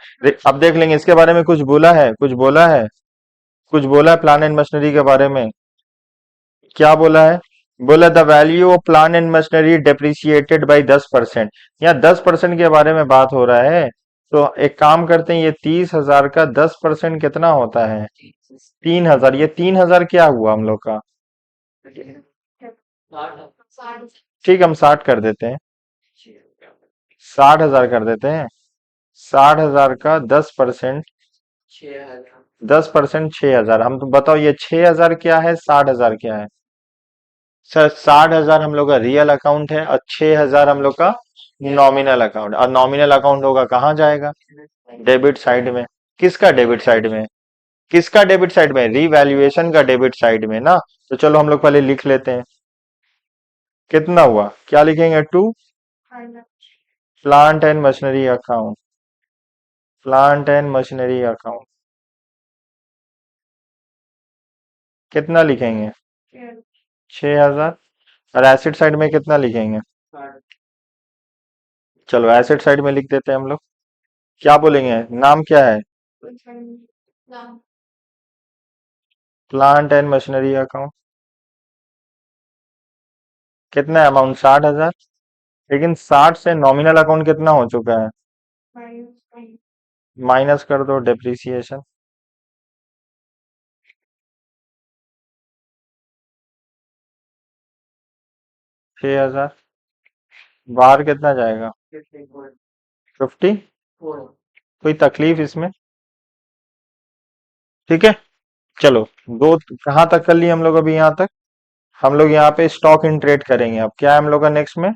S1: अब देख लेंगे इसके बारे में। कुछ बोला है? कुछ बोला है? कुछ बोला है प्लान एंड मशीनरी के बारे में? क्या बोला है? बोला the value of plan and machinery depreciated by 10%। यहाँ 10% के बारे में बात हो रहा है। तो एक काम करते हैं, ये 30,000 का 10% कितना होता है? 3,000। ये 3,000 क्या हुआ हम लोग का? ठीक, हम 60 कर देते हैं। 60,000 कर देते हैं। 60,000 का 10%, 10% 6,000। हम तो बताओ, ये 6,000 क्या है, 60,000 क्या है? सर 60,000 हम लोग का रियल अकाउंट है और 6,000 हम लोग का नॉमिनल अकाउंट। और नॉमिनल अकाउंट होगा कहाँ जाएगा? डेबिट साइड में। किसका डेबिट साइड में? किसका डेबिट साइड में? रिवैल्यूएशन का डेबिट साइड में ना। तो चलो हम लोग पहले लिख लेते हैं। कितना हुआ? क्या लिखेंगे? To plant and machinery account. Plant and machinery account कितना लिखेंगे? 6,000। और एसिड साइड में कितना लिखेंगे? चलो एसिड साइड में लिख देते हैं हम लोग। क्या बोलेंगे, नाम क्या है? Plant and machinery account. कितना है अमाउंट? 60,000। लेकिन 60 से नॉमिनल अकाउंट कितना हो चुका है? माइनस कर दो डेप्रिसिएशन। 6,000। बाहर कितना जाएगा? 50। कोई तकलीफ इसमें? ठीक है। चलो, दो कहाँ तक कर लिए हम लोग अभी? यहाँ तक। हम लोग यहाँ पे स्टॉक इन ट्रेड करेंगे। अब क्या है हम लोग का नेक्स्ट में?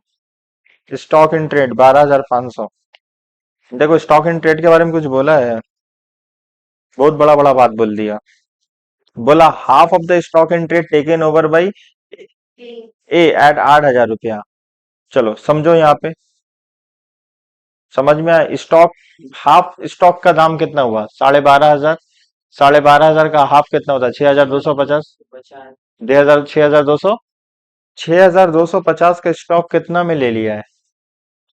S1: Stock in trade 12,500। देखो स्टॉक इन ट्रेड के बारे में कुछ बोला है? बहुत बड़ा बड़ा बात बोल दिया। बोला half of the stock in trade taken over by A at 8,000 रुपया। चलो समझो यहाँ पे, समझ में आया? स्टॉक, हाफ स्टॉक का दाम कितना हुआ? 12,500। 12,500 का हाफ कितना होता है? 6,250। 6,000, 6,200। 6,250 का स्टॉक कितना में ले लिया है?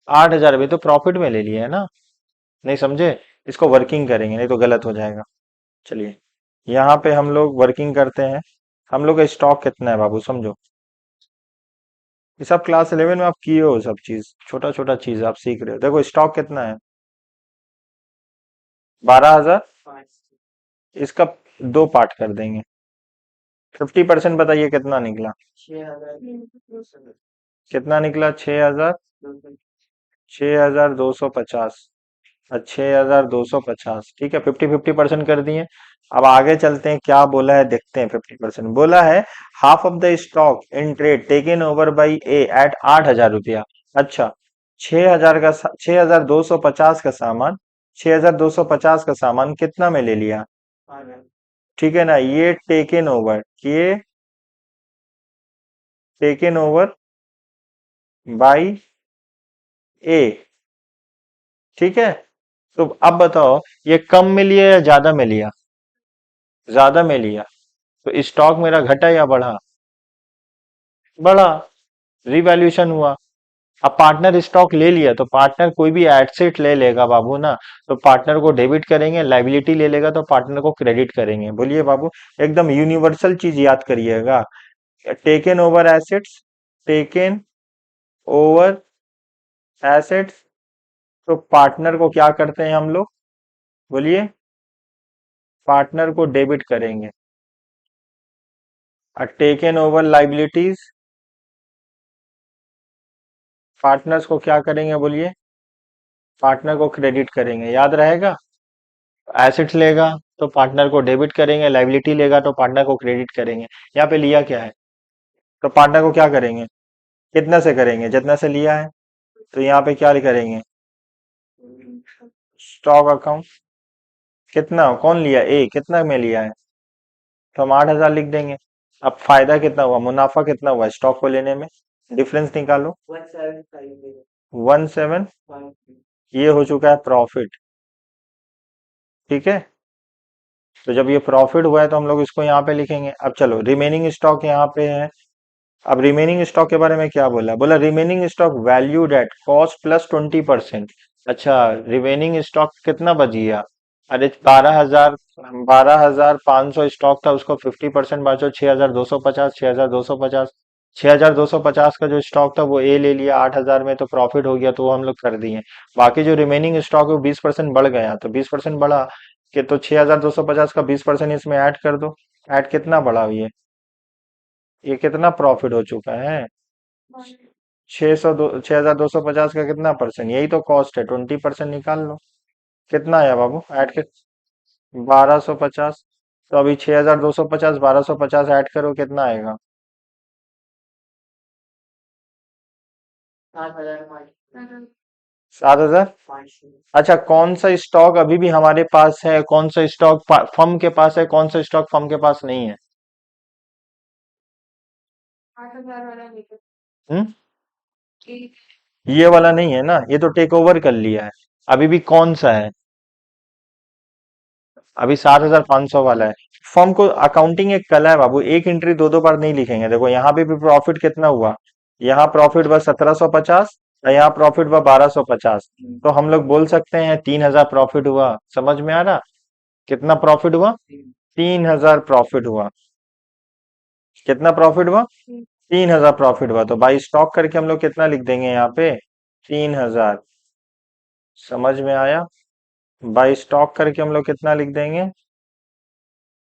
S1: 8,000 भी तो प्रॉफिट में ले लिया है ना। नहीं समझे? इसको वर्किंग करेंगे, नहीं तो गलत हो जाएगा। चलिए, यहाँ पे हम लोग वर्किंग करते हैं। हम लोग का स्टॉक कितना है बाबू, समझो। ये सब क्लास 11 में आप किए हो, सब चीज छोटा छोटा चीज आप सीख रहे हो। देखो स्टॉक कितना है, 12,000। इसका दो पार्ट कर देंगे, 50% बताइए कितना निकला। कितना निकला? 6,000। 6,250। 6,250, ठीक है, 50-50% कर दिए। अब आगे चलते हैं, क्या बोला है देखते हैं। 50% बोला है, half of the stock in trade taken over by A at 8,000 रुपया। अच्छा, 6,000 का 6,250 का सामान, 6,250 का सामान कितना में ले लिया? ठीक है ना, ये टेकन ओवर बाई ए, ठीक है। तो अब बताओ, ये कम में लिया या ज्यादा में लिया? ज्यादा में लिया, तो स्टॉक मेरा घटा या बढ़ा? बढ़ा, रिवैल्यूएशन हुआ। अब पार्टनर स्टॉक ले लिया, तो पार्टनर कोई भी एसेट ले लेगा बाबू ना, तो पार्टनर को डेबिट करेंगे, लाइबिलिटी ले लेगा तो पार्टनर को क्रेडिट करेंगे। बोलिए बाबू, एकदम यूनिवर्सल चीज याद करिएगा। Taken over assets, taken over assets, तो पार्टनर को क्या करते हैं हम लोग? बोलिए, पार्टनर को डेबिट करेंगे। और टेकन ओवर लाइबिलिटीज, पार्टनर्स को क्या करेंगे? बोलिए, पार्टनर को क्रेडिट करेंगे। याद रहेगा? एसेट्स लेगा तो पार्टनर को डेबिट करेंगे, लाइबिलिटी लेगा तो पार्टनर को क्रेडिट करेंगे। यहाँ पे लिया क्या है, तो पार्टनर को क्या करेंगे? कितना से करेंगे? जितना से लिया है। तो यहाँ पे क्या करेंगे? Stock account. कितना, कौन लिया? ए, कितना में लिया है? तो हम 8,000 लिख देंगे। अब फायदा कितना हुआ, मुनाफा कितना हुआ स्टॉक को लेने में? डिफरेंस निकालो। 17, ये हो चुका है प्रॉफिट, ठीक है। तो जब ये प्रॉफिट हुआ है तो हम लोग इसको यहाँ पे लिखेंगे। अब चलो, रिमेनिंग स्टॉक यहाँ पे है। अब रिमेनिंग स्टॉक के बारे में क्या बोला? बोला remaining stock valued at cost plus 20%। अच्छा, रिमेनिंग स्टॉक कितना बच गया? अरे 12,000, 12,500 स्टॉक था, उसको 50% बांचो, 6,250, 6,250। 6,250 का जो स्टॉक था वो ए ले लिया 8,000 में, तो प्रॉफिट हो गया, तो वो हम लोग कर दिए। बाकी जो रिमेनिंग स्टॉक है वो 20% बढ़ गया, तो 20% बढ़ा कि तो 6,250 का 20% इसमें ऐड कर दो। ऐड कितना बढ़ा ये कितना प्रॉफिट हो चुका है? 6,250 का कितना परसेंट? यही तो कॉस्ट है, 20% निकाल लो। कितना आया बाबू ऐड के? 1,250। तो अभी 6,250, 1,250 ऐड करो, कितना आएगा? 7,000। अच्छा, कौन सा स्टॉक अभी भी हमारे पास है, कौन सा स्टॉक फर्म के पास है, कौन सा स्टॉक फर्म के पास नहीं है? हम्म, ये वाला नहीं है ना, ये तो टेक ओवर कर लिया है। अभी भी कौन सा है? अभी 7,500 वाला है। फर्म को अकाउंटिंग एक कला है बाबू, एक एंट्री दो दो बार नहीं लिखेंगे। देखो यहाँ पे भी प्रॉफिट कितना हुआ, यहाँ प्रॉफिट हुआ 1,750 और यहाँ प्रॉफिट हुआ 1,250। तो हम लोग बोल सकते हैं 3,000 प्रॉफिट हुआ। समझ में आ रहा? कितना प्रॉफिट हुआ? 3,000 प्रॉफिट हुआ। कितना प्रॉफिट हुआ? 3,000 प्रॉफिट हुआ। तो बाई स्टॉक करके हम लोग कितना लिख देंगे यहाँ पे? 3,000। समझ में आया? बाई स्टॉक करके हम लोग कितना लिख देंगे?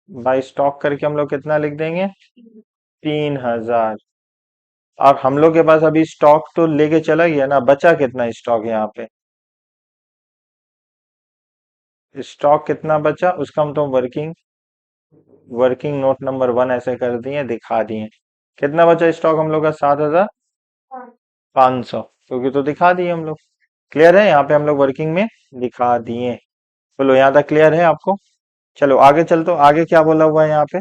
S1: बाई स्टॉक करके हम लोग कितना लिख देंगे? 3,000। और हम लोग के पास अभी स्टॉक तो लेके चला गया ना, बचा कितना स्टॉक यहाँ पे? स्टॉक कितना बचा उसका हम तो वर्किंग वर्किंग नोट नंबर 1 ऐसे कर दिए, दिखा दिए। कितना बचा स्टॉक हम लोग का? 7,500, क्योंकि तो दिखा दिए हम लोग। क्लियर है? यहाँ पे हम लोग वर्किंग में दिखा दिए। चलो, यहाँ तक क्लियर है आपको? चलो आगे चलते, आगे क्या बोला हुआ है यहाँ पे?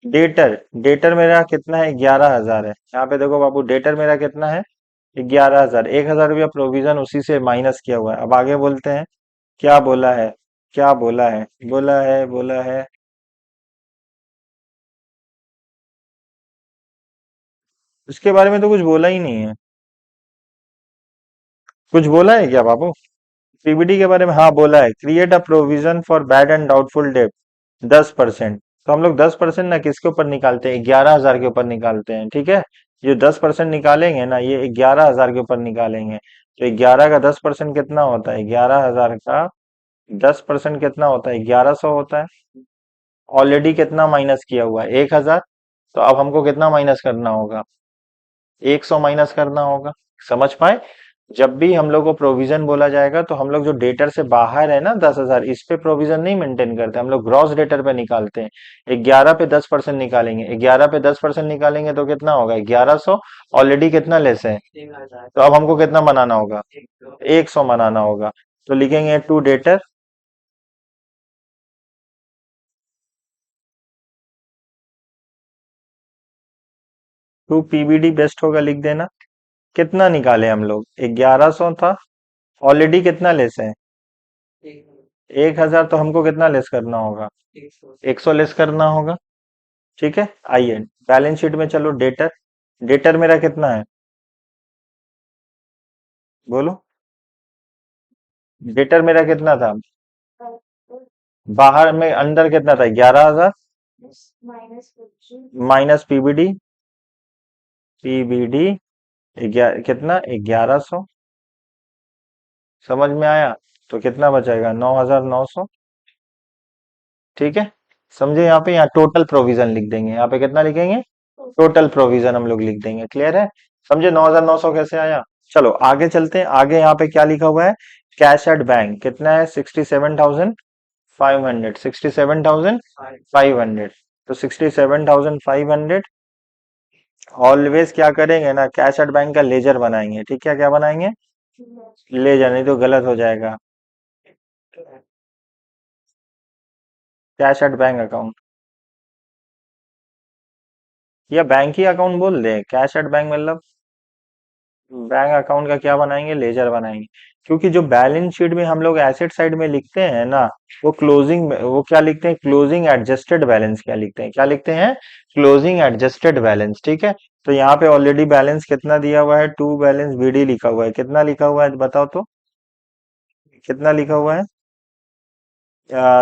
S1: डेटर, डेटर मेरा कितना है? 11,000 है। यहाँ पे देखो बाबू, डेटर मेरा कितना है? 11,000। 1,000 रुपया प्रोविजन उसी से माइनस किया हुआ है। अब आगे बोलते हैं, क्या बोला है? क्या बोला है? बोला है इसके बारे में तो कुछ बोला ही नहीं है। कुछ बोला है क्या बाबू? पीबीडी के बारे में हाँ बोला है, create a provision for bad and doubtful debt 10%। तो हम लोग 10% ना किसके ऊपर निकालते हैं? 11,000 के ऊपर निकालते हैं, ठीक है। ये 10% निकालेंगे ना, ये 11,000 के ऊपर निकालेंगे, तो 11 का 10% कितना होता है? 11,000 का 10% कितना होता है? 1100 होता है। ऑलरेडी कितना माइनस किया हुआ है? 1,000। तो अब हमको कितना माइनस करना होगा? 100 माइनस करना होगा। समझ पाए? जब भी हम लोग को प्रोविजन बोला जाएगा तो हम लोग जो डेटर से बाहर है ना 10,000, इस पे प्रोविजन नहीं मेंटेन करते, हम लोग ग्रॉस डेटर पे निकालते हैं। 11 पे 10% निकालेंगे, 11 पे 10% निकालेंगे तो कितना होगा? 1100। ऑलरेडी कितना लेस है? तो अब हमको कितना बनाना होगा? 100 बनाना होगा। तो लिखेंगे to debtor, to PBD best होगा, लिख देना। कितना निकाले हम लोग? 1100 था। ऑलरेडी कितना लेस है? 1,000। तो हमको कितना लेस करना होगा? 100 लेस करना होगा। ठीक है, आइए बैलेंस शीट में चलो। डेटर, डेटर मेरा कितना है? बोलो, डेटर मेरा कितना था? बाहर में अंदर कितना था? 11,000 माइनस पीबीडी, पीबीडी कितना? 1100। समझ में आया? तो कितना बचेगा? 9,900। ठीक है, समझे? यहाँ पे, यहाँ टोटल प्रोविजन लिख देंगे। यहाँ पे कितना लिखेंगे? टोटल प्रोविजन हम लोग लिख देंगे। क्लियर है? समझे 9,900 कैसे आया? चलो आगे चलते हैं। आगे यहाँ पे क्या लिखा हुआ है? कैश एट बैंक कितना है? 67,500। 67,500। तो 67,500 ऑलवेज क्या करेंगे ना, कैश एट बैंक का लेजर बनाएंगे। ठीक है, क्या बनाएंगे? लेजर, नहीं तो गलत हो जाएगा। कैश एट बैंक अकाउंट, या बैंक ही अकाउंट बोल दे। कैश एट बैंक मतलब बैंक अकाउंट का क्या बनाएंगे? लेजर बनाएंगे। क्योंकि जो बैलेंस शीट में हम लोग एसेट साइड में लिखते हैं ना, वो क्लोजिंग, वो क्या लिखते हैं? Closing adjusted balance. क्या लिखते हैं? क्या लिखते हैं? Closing adjusted balance. ठीक है, तो यहाँ पे ऑलरेडी बैलेंस कितना दिया हुआ है? टू बैलेंस बीडी लिखा हुआ है। कितना लिखा हुआ है बताओ तो? कितना लिखा हुआ है?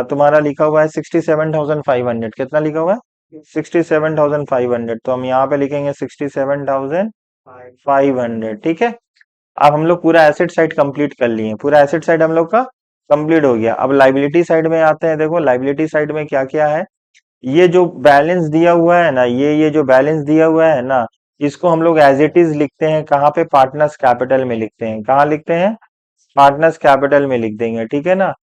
S1: तुम्हारा लिखा हुआ है 67,500। कितना लिखा हुआ है? 67,500। तो हम यहाँ पे लिखेंगे 67,500। ठीक है, अब हम लोग पूरा एसेट साइड कंप्लीट कर लिए। पूरा एसेट साइड हम लोग का कंप्लीट हो गया। अब लाइबिलिटी साइड में आते हैं। देखो लाइबिलिटी साइड में क्या क्या है। ये जो बैलेंस दिया हुआ है ना, ये जो बैलेंस दिया हुआ है ना, इसको हम लोग एज इट इज लिखते हैं। कहाँ पे? पार्टनर्स कैपिटल में लिखते हैं। कहाँ लिखते हैं? पार्टनर्स कैपिटल में लिख देंगे। ठीक है ना,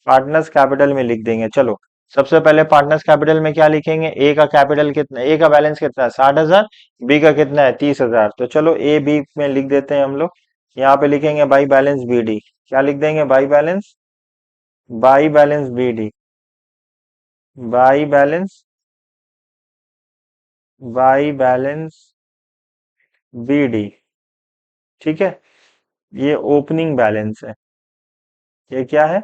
S1: पार्टनर्स कैपिटल में लिख देंगे। चलो, सबसे पहले पार्टनर्स कैपिटल में क्या लिखेंगे? ए का कैपिटल कितना? ए का बैलेंस कितना है? 60,000। बी का कितना है? 30,000। तो चलो ए बी में लिख देते हैं हम लोग। यहाँ पे लिखेंगे बाई बैलेंस बी डी। क्या लिख देंगे? By balance, by balance B D, by balance, by balance B D. ठीक है, ये ओपनिंग बैलेंस है। ये क्या है?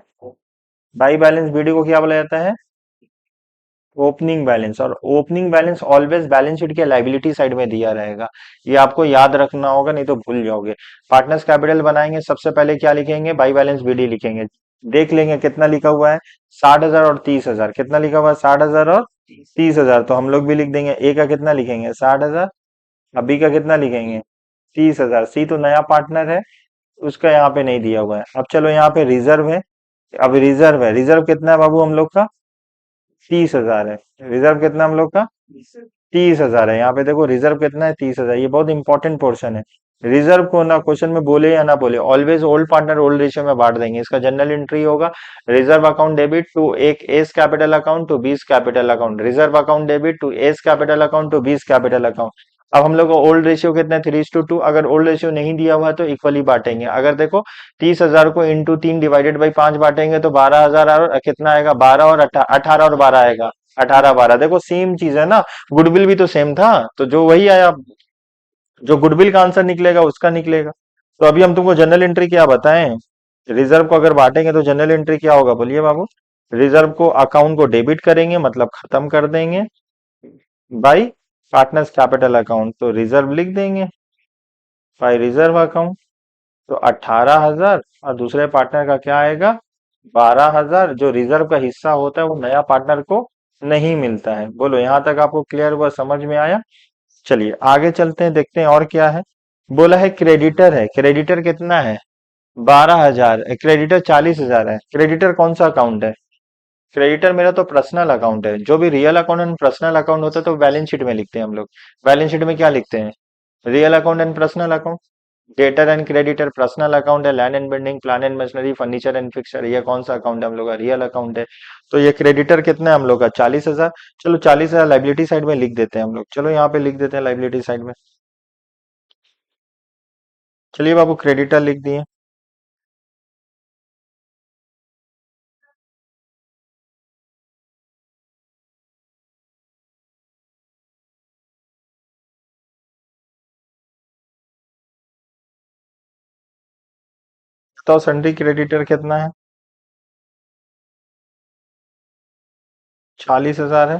S1: बाई बैलेंस बीडी को क्या बोला जाता है? Opening balance. और opening balance always balance sheet के लाइबिलिटी साइड में दिया रहेगा। ये आपको याद रखना होगा, नहीं तो भूल जाओगे। पार्टनर्स कैपिटल बनाएंगे, सबसे पहले क्या लिखेंगे? बाई बैलेंस बीडी लिखेंगे। देख लेंगे कितना लिखा हुआ है। 60,000 और 30,000। कितना लिखा हुआ है? 60,000 और 30,000। तो हम लोग भी लिख देंगे। ए का कितना लिखेंगे? 60,000। अब बी का कितना लिखेंगे? 30,000। सी तो नया पार्टनर है, उसका यहाँ पे नहीं दिया हुआ है। अब चलो यहाँ पे रिजर्व है। अब रिजर्व है, रिजर्व कितना है बाबू हम लोग का? 30,000 है। रिजर्व कितना हम लोग का? 30,000 है। यहाँ पे देखो रिजर्व कितना है? 30,000। ये बहुत इंपॉर्टेंट पोर्शन है। रिजर्व को ना क्वेश्चन में बोले या ना बोले, always old partner old ratio में बांट देंगे। इसका जनरल एंट्री होगा रिजर्व अकाउंट डेबिट टू एक A's capital account to B's capital account, reserve account debit to A's capital account to B's capital account. अब हम लोग को ओल्ड रेशियो कितना है? 3:2। अगर ओल्ड रेशियो नहीं दिया हुआ है तो इक्वली बांटेंगे। अगर देखो 30,000 को इंटू 3 डिवाइडेड बाई 5 बांटेंगे तो 12,000 और कितना आएगा? 12 और 18 और 12 आएगा। 18 12। देखो सेम चीज है ना, गुडविल भी तो सेम था, तो जो वही आया, जो गुडविल का आंसर निकलेगा उसका निकलेगा। तो अभी हम तुमको जनरल एंट्री क्या बताएं? रिजर्व को अगर बांटेंगे तो जनरल एंट्री क्या होगा? बोलिए बाबू। रिजर्व को अकाउंट को डेबिट करेंगे, मतलब खत्म कर देंगे, बाई पार्टनर्स कैपिटल अकाउंट। तो रिजर्व लिख देंगे बाई रिजर्व अकाउंट। तो 18,000 और दूसरे पार्टनर का क्या आएगा? 12,000। जो रिजर्व का हिस्सा होता है वो नया पार्टनर को नहीं मिलता है। बोलो यहाँ तक आपको क्लियर हुआ? समझ में आया? चलिए आगे चलते हैं, देखते हैं और क्या है। बोला है क्रेडिटर कितना है? 12,000। क्रेडिटर 40,000 है। क्रेडिटर कौन सा अकाउंट है? क्रेडिटर मेरा तो पर्सनल अकाउंट है। जो भी real account and personal account होता है तो बैलेंस शीट में लिखते हैं हम लोग। बैलेंस शीट में क्या लिखते हैं? Real account and personal account. Debtor and creditor personal account है। Land and building, plant and machinery, furniture and fixture, ये कौन सा अकाउंट है हम लोग का? रियल अकाउंट है। तो ये क्रेडिटर कितना है हम लोग का? 40,000। चलो 40,000 लाइबिलिटी साइड में लिख देते हैं हम लोग। चलो यहाँ पे लिख देते हैं लाइबिलिटी साइड में। चलिए बाबू क्रेडिटर लिख दिए। तो सन्ड्री क्रेडिटर कितना है? 40,000 है।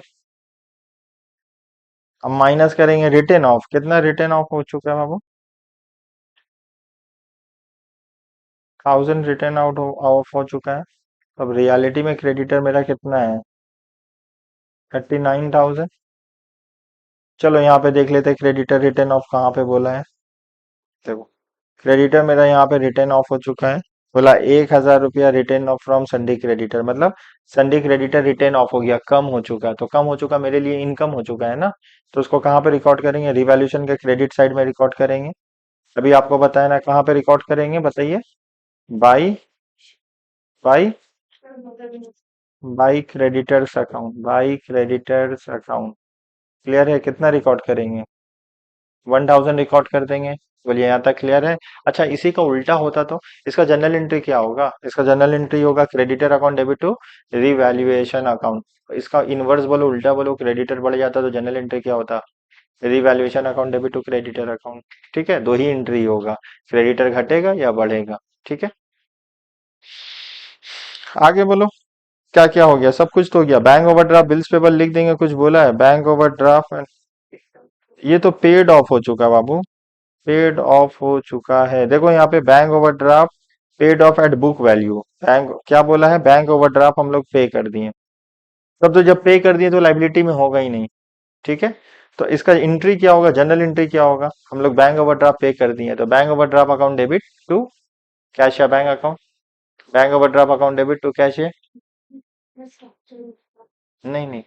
S1: अब माइनस करेंगे रिटेन ऑफ। कितना रिटेन ऑफ हो चुका है बाबू? 1,000 रिटेन ऑफ हो चुका है। अब रियलिटी में क्रेडिटर मेरा कितना है? 39,000। चलो यहाँ पे देख लेते हैं क्रेडिटर रिटर्न ऑफ कहाँ पे बोला है। देखो क्रेडिटर मेरा यहाँ पे रिटर्न ऑफ हो चुका है। बोला 1,000 रुपया return of from Sunday creditor, मतलब संडे क्रेडिटर रिटर्न ऑफ हो गया, कम हो चुका। तो कम हो चुका मेरे लिए इनकम हो चुका है ना। तो उसको कहाँ पे रिकॉर्ड करेंगे? रिवैल्यूएशन के क्रेडिट साइड में रिकॉर्ड करेंगे। अभी आपको बताया ना कहाँ पे रिकॉर्ड करेंगे, बताइए। By by by creditors account. By creditors account. Clear है? कितना रिकॉर्ड करेंगे? 1,000 रिकॉर्ड कर देंगे। बोलिए यहाँ तक क्लियर है? अच्छा इसी का उल्टा होता तो इसका जनरल एंट्री क्या होगा? इसका जनरल एंट्री होगा creditor account debit to revaluation account. इसका इनवर्स बोलो, उल्टा बोलो, क्रेडिटर बढ़ जाता तो जनरल एंट्री क्या होता? Revaluation account debit to creditor account. ठीक है, दो ही एंट्री होगा, क्रेडिटर घटेगा या बढ़ेगा। ठीक है, आगे बोलो क्या क्या हो गया। सब कुछ तो हो गया। बैंक ओवरड्राफ्ट बिल्स पेबल लिख देंगे, कुछ बोला है? बैंक ओवरड्राफ्ट ये तो पेड ऑफ हो चुका बाबू। पेड ऑफ हो चुका है। देखो यहाँ पे bank overdraft paid off at book value. Bank क्या बोला है? बैंक ओवरड्राफ्ट हम लोग पे कर दिए। तब तो जब पे कर दिए तो लाइबिलिटी में होगा ही नहीं। ठीक है, तो इसका एंट्री क्या होगा? जनरल एंट्री क्या होगा? हम लोग बैंक ओवरड्राफ्ट पे कर दिए तो bank overdraft account debit to cash या bank account. Bank overdraft account debit to cash है। नहीं नहीं,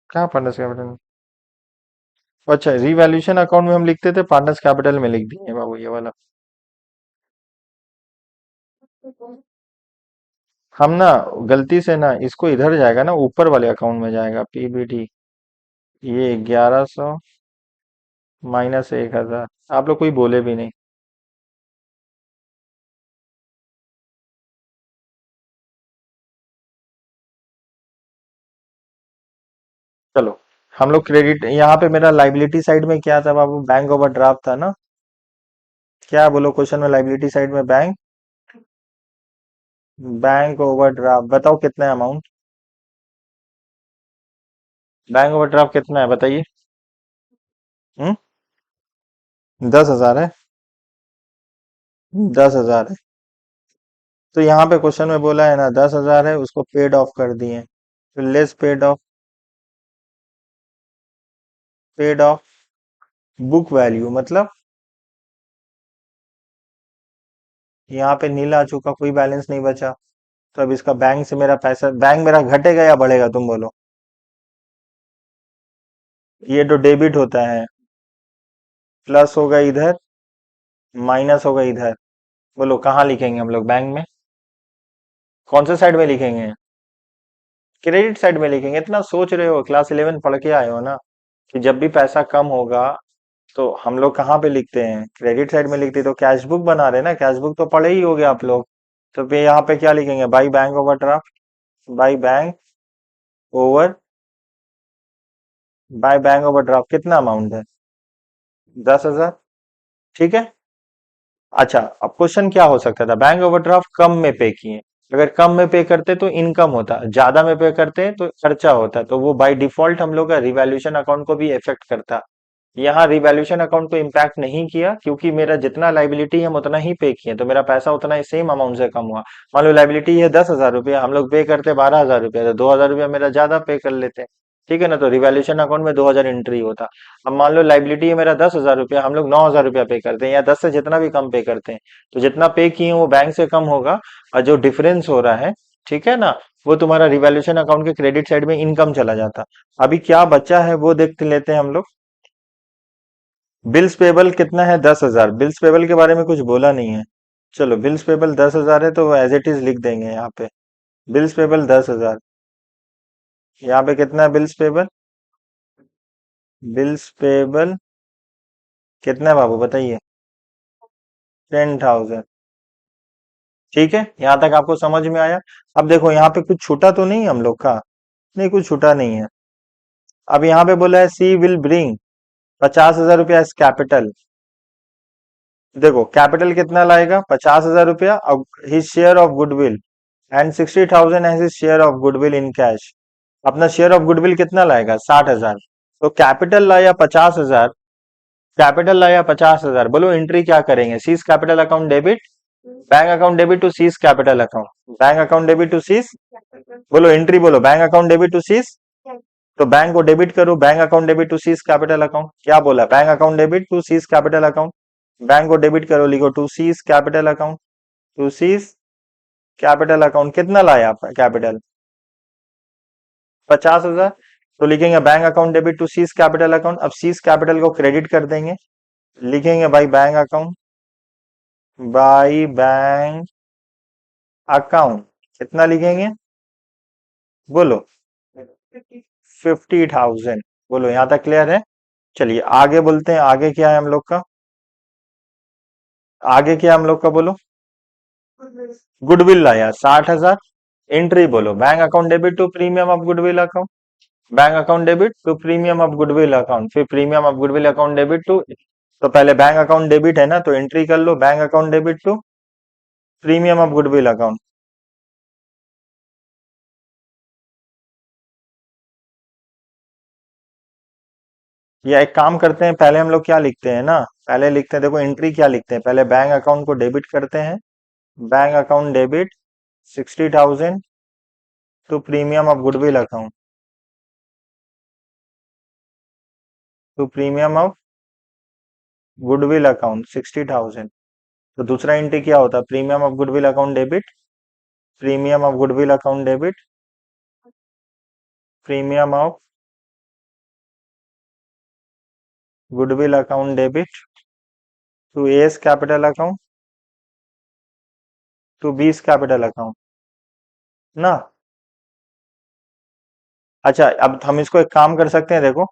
S1: कहाँ पार्टनर्स कैपिटल? अच्छा रिवैल्यूएशन अकाउंट में हम लिखते थे, पार्टनर्स कैपिटल में लिख दिए बाबू ये वाला। हम ना गलती से ना इसको इधर जाएगा ना, ऊपर वाले अकाउंट में जाएगा पीबीटी। ये 1,100 माइनस 1,000। आप लोग कोई बोले भी नहीं। चलो हम लोग क्रेडिट, यहाँ पे मेरा लाइबिलिटी साइड में क्या था बाबू? बैंक ओवरड्राफ्ट था ना। क्या बोलो क्वेश्चन में? लाइबिलिटी साइड में बैंक, बैंक ओवरड्राफ्ट बताओ कितना है अमाउंट? बैंक ओवरड्राफ्ट कितना है बताइए। 10,000 है। 10,000 है। तो यहाँ पे क्वेश्चन में बोला है ना 10,000 है, उसको पेड ऑफ कर दिए। तो less paid of book value, मतलब यहाँ पे नीला आ चुका, कोई बैलेंस नहीं बचा। तो अब इसका बैंक से मेरा पैसा, बैंक मेरा घटेगा या बढ़ेगा तुम बोलो? ये तो डेबिट होता है, प्लस होगा इधर, माइनस होगा इधर। बोलो कहाँ लिखेंगे हम लोग बैंक में? कौन से साइड में लिखेंगे? क्रेडिट साइड में लिखेंगे। इतना सोच रहे हो, क्लास 11 पढ़ के आए हो ना कि जब भी पैसा कम होगा तो हम लोग कहाँ पे लिखते हैं? क्रेडिट साइड में लिखते हैं। तो कैश बुक बना रहे हैं ना, कैश बुक तो पढ़े ही होगे आप लोग। तो फिर यहाँ पे क्या लिखेंगे? By bank overdraft. By bank over by bank overdraft कितना अमाउंट है? 10,000। ठीक है। अच्छा अब क्वेश्चन क्या हो सकता था? बैंक ओवरड्राफ्ट कम में पे किए, अगर कम में पे करते तो इनकम होता, ज्यादा में पे करते तो खर्चा होता। तो वो बाय डिफॉल्ट हम लोग का रिवैल्यूएशन अकाउंट को भी इफेक्ट करता। यहाँ रिवैल्यूएशन अकाउंट को इम्पैक्ट नहीं किया क्योंकि मेरा जितना लाइबिलिटी हम उतना ही पे किए, तो मेरा पैसा उतना ही सेम अमाउंट से कम हुआ। मान लो लाइबिलिटी है 10,000 रुपया, हम लोग पे करते 12,000 रुपया, तो 2,000 रुपया मेरा ज्यादा पे कर लेते। ठीक है ना, तो रिवैल्यूएशन अकाउंट में 2,000 एंट्री होता। अब मान लो लाइबिलिटी है मेरा 10,000 रुपया, हम लोग 9,000 रुपया पे करते हैं या 10 से जितना भी कम पे करते हैं, तो जितना पे किए वो बैंक से कम होगा, और जो डिफरेंस हो रहा है, ठीक है ना, वो तुम्हारा रिवैल्यूएशन अकाउंट के क्रेडिट साइड में इनकम चला जाता। अभी क्या बचा है वो देख लेते हैं हम लोग। बिल्स पेबल कितना है? 10,000। बिल्स पेबल के बारे में कुछ बोला नहीं है। चलो, बिल्स पेबल 10,000 है तो एज इट इज लिख देंगे यहाँ पे। Bills payable 10,000। यहाँ पे कितना है बिल्स पेबल? बिल्स पेबल कितना है बाबू, बताइए। 10,000। ठीक है, यहाँ तक आपको समझ में आया? अब देखो यहाँ पे कुछ छूटा तो नहीं हम लोग का? नहीं, कुछ छूटा नहीं है। अब यहाँ पे बोला है सी विल ब्रिंग 50,000 रुपया एज कैपिटल। देखो कैपिटल कितना लाएगा? 50,000 रुपया। His share of goodwill and 60,000 as his share of goodwill in cash. अपना शेयर ऑफ गुडविल कितना लाएगा? 60,000। तो कैपिटल लाया 50,000। कैपिटल लाया 50,000, बोलो एंट्री क्या करेंगे? C's capital account debit, bank account debit to C's capital account, bank account debit to C's. बोलो एंट्री, बोलो bank account debit to C's. तो बैंक को डेबिट करो, bank account debit to C's capital account. क्या बोला? Bank account debit to C's capital account. Bank को डेबिट करो, लिखो to C's capital account. To C's capital account कितना लाया आप कैपिटल? 50,000। तो लिखेंगे bank account debit to C's capital account. अब सीज कैपिटल को क्रेडिट कर देंगे, लिखेंगे by bank account, by bank account. कितना लिखेंगे? बोलो। 50,000। बोलो यहां तक क्लियर है? चलिए आगे बोलते हैं, आगे क्या है हम लोग का? आगे क्या है हम लोग का, बोलो। गुडविल लाया 60,000। एंट्री बोलो bank account debit to premium of goodwill account, bank account debit to premium of goodwill account, फिर premium of goodwill account debit to. तो पहले बैंक अकाउंट डेबिट है ना, तो एंट्री कर लो bank account debit to premium of goodwill account. या एक काम करते हैं, पहले हम लोग क्या लिखते हैं ना, पहले लिखते हैं, देखो एंट्री क्या लिखते हैं, पहले बैंक अकाउंट को डेबिट करते हैं। Bank account debit 60,000 to premium of goodwill account, to premium of goodwill account 60,000। तो दूसरा एंट्री क्या होता है? Premium of goodwill account debit, premium of goodwill account debit, premium of goodwill account debit to A's capital account, to B's capital account ना। अच्छा, अब हम इसको एक काम कर सकते हैं, देखो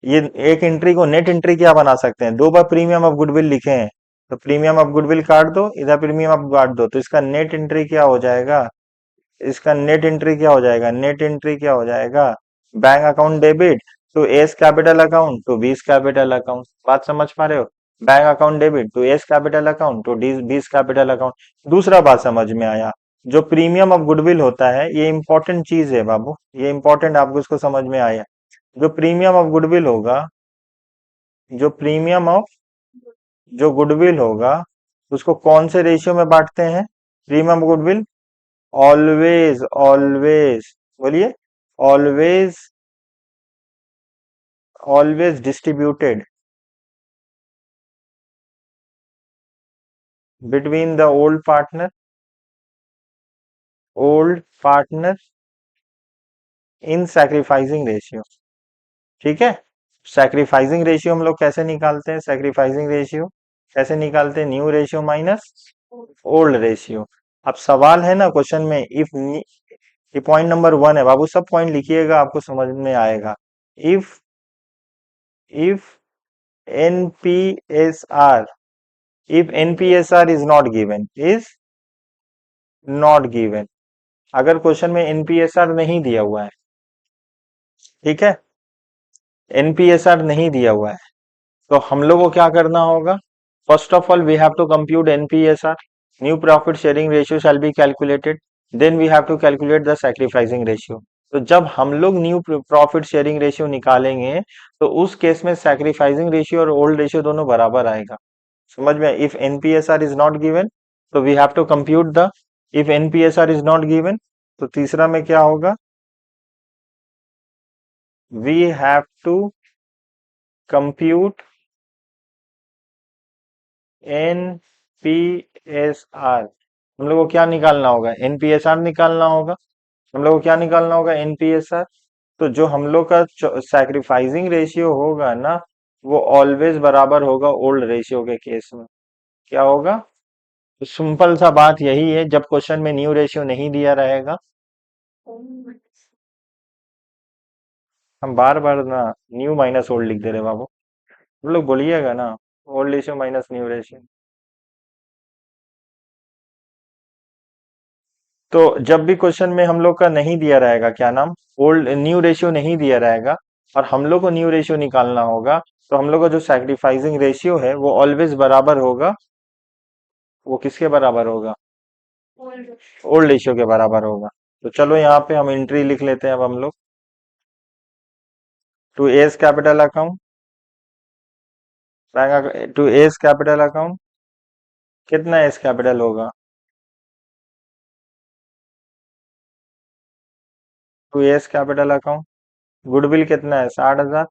S1: ये एक एंट्री को नेट एंट्री क्या बना सकते हैं? दो बार प्रीमियम ऑफ गुडविल लिखे हैं, तो प्रीमियम ऑफ गुडविल काट दो, इधर प्रीमियम ऑफ काट दो, तो इसका नेट एंट्री क्या हो जाएगा? इसका नेट एंट्री क्या हो जाएगा? नेट एंट्री क्या हो जाएगा? Bank account debit to A's capital account to B's capital account. बात समझ पा रहे हो? Bank account debit to A's capital account to the B's capital account. दूसरा बात समझ में आया? जो प्रीमियम ऑफ गुडविल होता है, ये इंपॉर्टेंट चीज है बाबू, ये इंपॉर्टेंट, आपको इसको समझ में आया? जो प्रीमियम ऑफ गुडविल होगा, जो प्रीमियम ऑफ जो गुडविल होगा, उसको कौन से रेशियो में बांटते हैं? प्रीमियम गुडविल ऑलवेज, ऑलवेज, बोलिए, always, always distributed between the old partner in sacrificing ratio. ठीक है, सैक्रिफाइसिंग रेशियो हम लोग कैसे निकालते हैं? सैक्रिफाइसिंग रेशियो कैसे निकालते हैं? New ratio minus old ratio. अब सवाल है ना क्वेश्चन में, इफ, ये पॉइंट नंबर 1 है बाबू, सब पॉइंट लिखिएगा, आपको समझ में आएगा। If if एनपीएसआर, if NPSR is not given, is not given, अगर क्वेश्चन में एनपीएसआर नहीं दिया हुआ है, ठीक है, एनपीएसआर नहीं दिया हुआ है, तो हम लोग को क्या करना होगा? First of all we have to compute NPSR, new profit sharing ratio shall be calculated, then we have to calculate the sacrificing ratio. तो जब हम लोग न्यू प्रॉफिट शेयरिंग रेशियो निकालेंगे, तो उस केस में सैक्रिफाइसिंग रेशियो और ओल्ड रेशियो दोनों बराबर आएगा। समझ में? If NPSR is not given, तो we have to compute the, if NPSR is not given, तो तीसरा में क्या होगा? We have to compute NPSR. हम लोग को क्या निकालना होगा? एनपीएसआर निकालना होगा। हम लोग को क्या निकालना होगा? एनपीएसआर। तो जो हम लोग का सैक्रिफाइसिंग रेशियो होगा ना, वो ऑलवेज बराबर होगा ओल्ड रेशियो के केस में। क्या होगा? तो सिंपल सा बात यही है, जब क्वेश्चन में न्यू रेशियो नहीं दिया रहेगा, हम बार बार ना न्यू माइनस ओल्ड लिख दे रहे बाबू। हम लोग बोलिएगा ना old ratio minus new ratio. तो जब भी क्वेश्चन में हम लोग का नहीं दिया रहेगा, क्या नाम, ओल्ड न्यू रेशियो नहीं दिया रहेगा, और हम लोग को न्यू रेशियो निकालना होगा, तो हम लोग का जो सैक्रिफाइसिंग रेशियो है वो ऑलवेज बराबर होगा। वो किसके बराबर होगा? ओल्ड रेशियो के बराबर होगा। तो चलो यहाँ पे हम एंट्री लिख लेते हैं अब हम लोग। To A's capital account, to A's capital account, कितना एस कैपिटल होगा? To A's capital account, goodwill कितना है? 60,000।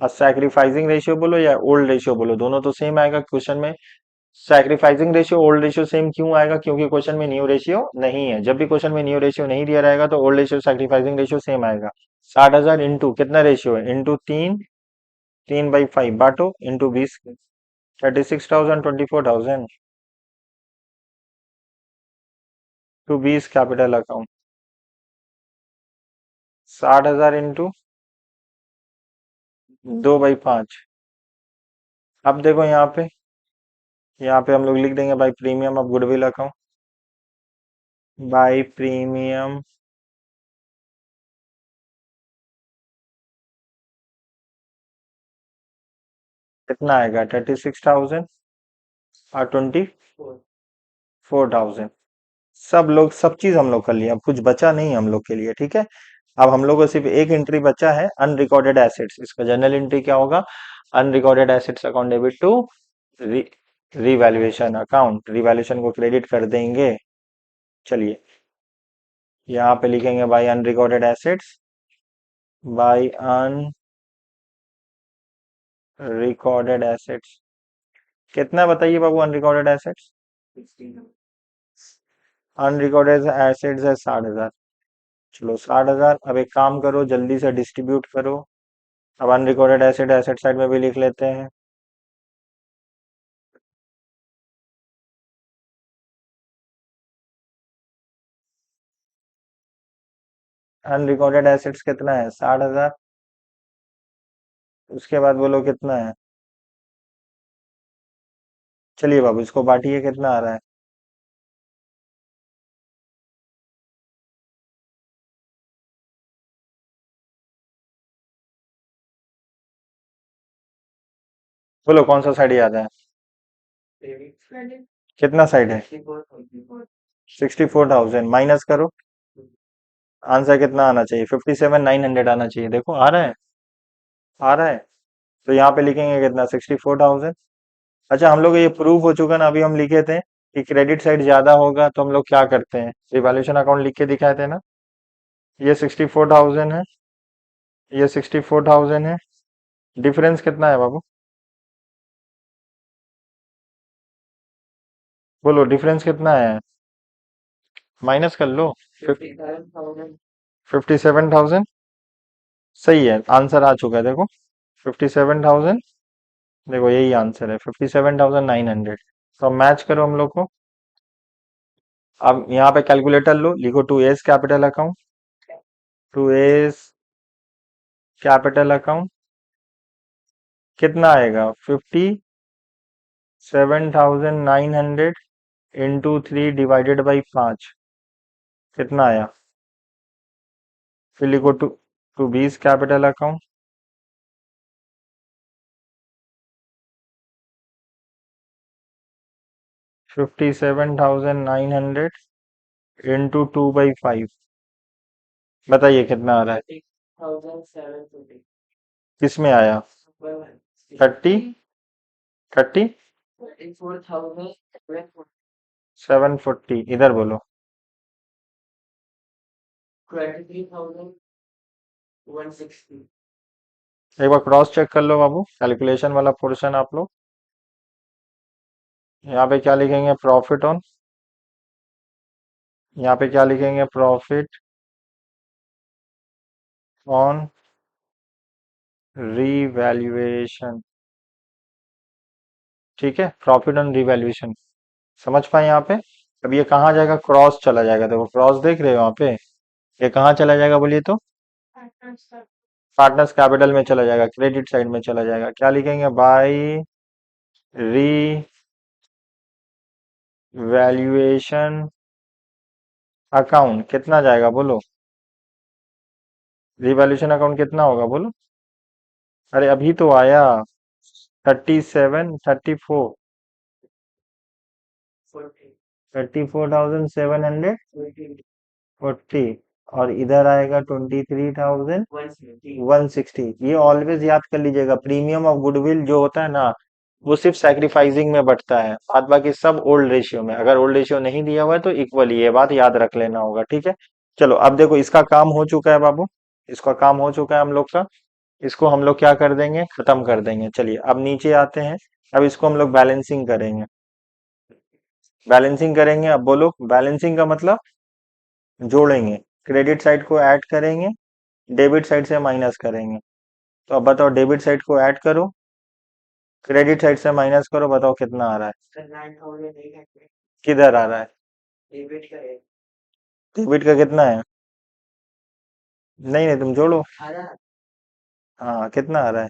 S1: और सैक्रिफाइसिंग रेशियो बोलो या ओल्ड रेशियो बोलो, दोनों तो सेम आएगा क्वेश्चन में। Sacrificing ratio old ratio same क्यों आएगा? क्योंकि क्वेश्चन में न्यू रेशियो नहीं है। जब भी क्वेश्चन में न्यू रेशियो नहीं दिया रहेगा तो old ratio sacrificing ratio same आएगा। 60,000 इंटू कितना रेशियो है? इंटू 3, 3/5 बांटो, into 20, 36,000, 24,000। To 20 capital account, 60,000 into 2/5। अब देखो यहाँ पे हम लोग लिख देंगे by premium of goodwill account, by premium कितना आएगा? 36,000 और 24,000। सब लोग सब चीज हम लोग कर लिए, अब कुछ बचा नहीं हम लोग के लिए, ठीक है। अब हम लोग को सिर्फ एक एंट्री बचा है, अनरिकॉर्डेड एसेट्स। इसका जनरल एंट्री क्या होगा? Unrecorded assets account debit to revaluation account, revaluation को क्रेडिट कर देंगे। चलिए यहाँ पे लिखेंगे by unrecorded assets, by unrecorded assets. कितना बताइए बाबू अनरिकॉर्डेड एसेट्स? अनरिकॉर्डेड एसेट्स है 60,000। चलो 60,000। अब एक काम करो, जल्दी से डिस्ट्रीब्यूट करो। अब अनरिकॉर्डेड एसेट एसेट साइड में भी लिख लेते हैं। अनरिकॉर्डेड एसेट्स कितना है? 60,000। उसके बाद बोलो कितना है? चलिए बाबू इसको बांटिए, कितना आ रहा है? बोलो कौन सा साइड याद है? कितना साइड है? 64,000 माइनस करो। आंसर कितना आना चाहिए? 57,900 आना चाहिए। देखो आ रहा है, आ रहा है। तो यहाँ पे लिखेंगे कितना? 64,000। अच्छा हम लोग ये प्रूव हो चुका ना, अभी हम लिखे थे कि क्रेडिट साइड ज्यादा होगा तो हम लोग क्या करते हैं? रिवैल्यूएशन अकाउंट लिख के दिखाए थे ना। ये 64,000 है, ये 64,000 है। डिफरेंस कितना है बाबू? बोलो डिफरेंस कितना है? माइनस कर लो। 57,000। सही है, आंसर आ चुका है देखो। 57,000। देखो यही आंसर है, 57,900। तो मैच करो हम लोग को। अब यहाँ पे कैलकुलेटर लो, लिखो to A's capital account, to A's capital account कितना आएगा? 57,900 इंटू 3 डिवाइडेड बाई 5। कितना आया? फिर लिखो टू 20 कैपिटल अकाउंट, 57,900 इंटू 2/5। बताइए कितना आ रहा है? किस में आया? 30, 740। इधर बोलो। एक बार क्रॉस चेक कर लो बाबू, कैलकुलेशन वाला पोर्शन आप लोग। यहाँ पे क्या लिखेंगे? प्रॉफिट ऑन, यहाँ पे क्या लिखेंगे? Profit on revaluation. ठीक है, प्रॉफिट ऑन रीवैल्यूएशन। समझ पाए यहाँ पे? अब ये कहाँ जाएगा? क्रॉस चला जाएगा, देखो क्रॉस देख रहे हो यहाँ पे, ये कहाँ चला जाएगा बोलिए तो? पार्टनर्स कैपिटल में चला जाएगा, क्रेडिट साइड में चला जाएगा। क्या लिखेंगे? बाय री वैल्यूएशन अकाउंट कितना जाएगा बोलो? रिवैल्यूएशन अकाउंट कितना होगा बोलो? अरे अभी तो आया, 37, 34, 34,740। और इधर आएगा 23,160। ये ऑलवेज याद कर लीजिएगा, प्रीमियम ऑफ गुडविल जो होता है ना, वो सिर्फ सैक्रिफाइसिंग में बढ़ता है, बाद बाकी सब ओल्ड रेशियो में। अगर ओल्ड रेशियो नहीं दिया हुआ है तो इक्वली, ये बात याद रख लेना होगा, ठीक है। चलो अब देखो, इसका काम हो चुका है बाबू, इसका काम हो चुका है हम लोग का। इसको हम लोग क्या कर देंगे? खत्म कर देंगे। चलिए अब नीचे आते हैं, अब इसको हम लोग बैलेंसिंग करेंगे। बैलेंसिंग करेंगे, अब बोलो बैलेंसिंग का मतलब? जोड़ेंगे, क्रेडिट साइड को ऐड करेंगे, डेबिट साइड से माइनस करेंगे। तो अब बताओ, डेबिट साइड को ऐड करो, क्रेडिट साइड से माइनस करो, बताओ कितना आ रहा है? किधर आ रहा है? डेबिट का कितना है? नहीं नहीं, तुम जोड़ो। हाँ, कितना आ रहा है?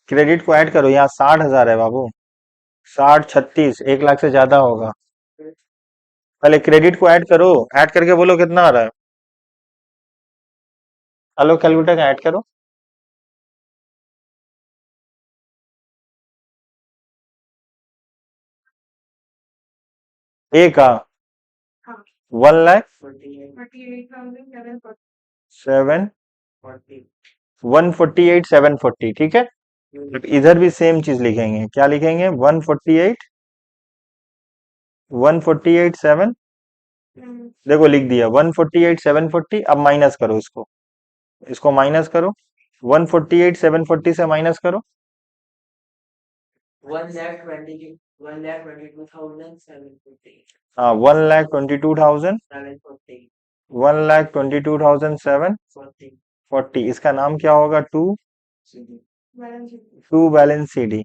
S1: क्रेडिट को ऐड करो, यहाँ 60,000 है बाबू। 60, 36, 1 लाख से ज्यादा होगा। पहले क्रेडिट को ऐड करो, ऐड करके बोलो कितना आ रहा है। हेलो कैलकुलेटर का ऐड करो। ए का 1,47, 148,740, ठीक है। अब इधर भी सेम चीज लिखेंगे, क्या लिखेंगे? 148, 148,7, देखो लिख दिया 148,740। अब माइनस करो इसको, इसको माइनस करो, 148,740 से माइनस करो। हाँ, 1,22,000, 1,22,740। इसका नाम क्या होगा? To balance C D,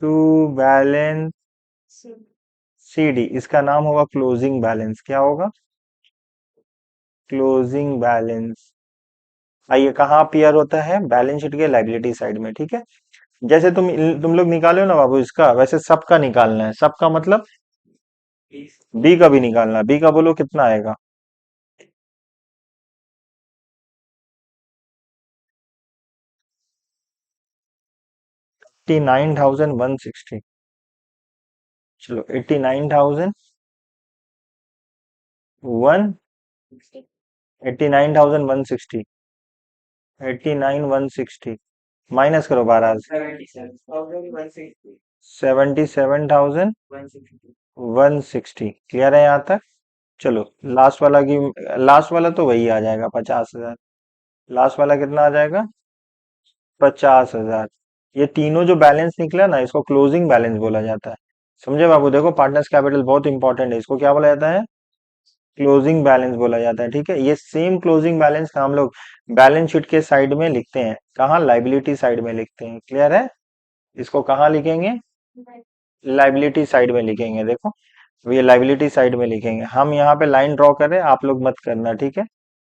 S1: to balance C D. इसका नाम होगा क्लोजिंग बैलेंस। क्या होगा? Closing balance. आइए, कहाँ अपीयर होता है? बैलेंस शीट के लाइबिलिटी साइड में, ठीक है। जैसे तुम लोग निकाले हो ना बाबू इसका, वैसे सबका निकालना है। सबका मतलब बी का भी निकालना है। बी का बोलो कितना आएगा? 89,160। चलो 89,160, 89,160 माइनस करो 77,160। क्लियर है यहाँ तक? चलो लास्ट वाला की, लास्ट वाला तो वही आ जाएगा 50,000। लास्ट वाला कितना आ जाएगा? 50,000। ये तीनों जो बैलेंस निकला ना, इसको क्लोजिंग बैलेंस बोला जाता है। समझे बाबू? देखो पार्टनर्स कैपिटल बहुत इंपॉर्टेंट है, इसको क्या बोला जाता है? क्लोजिंग बैलेंस बोला जाता है, ठीक है। ये सेम क्लोजिंग बैलेंस का हम लोग बैलेंस शीट के साइड में लिखते हैं। कहाँ? लाइबिलिटी साइड में लिखते हैं। क्लियर है? इसको कहाँ लिखेंगे? लाइबिलिटी साइड में लिखेंगे। देखो, ये लाइबिलिटी साइड में लिखेंगे। हम यहाँ पे लाइन ड्रॉ कर रहे हैं, आप लोग मत करना, ठीक है।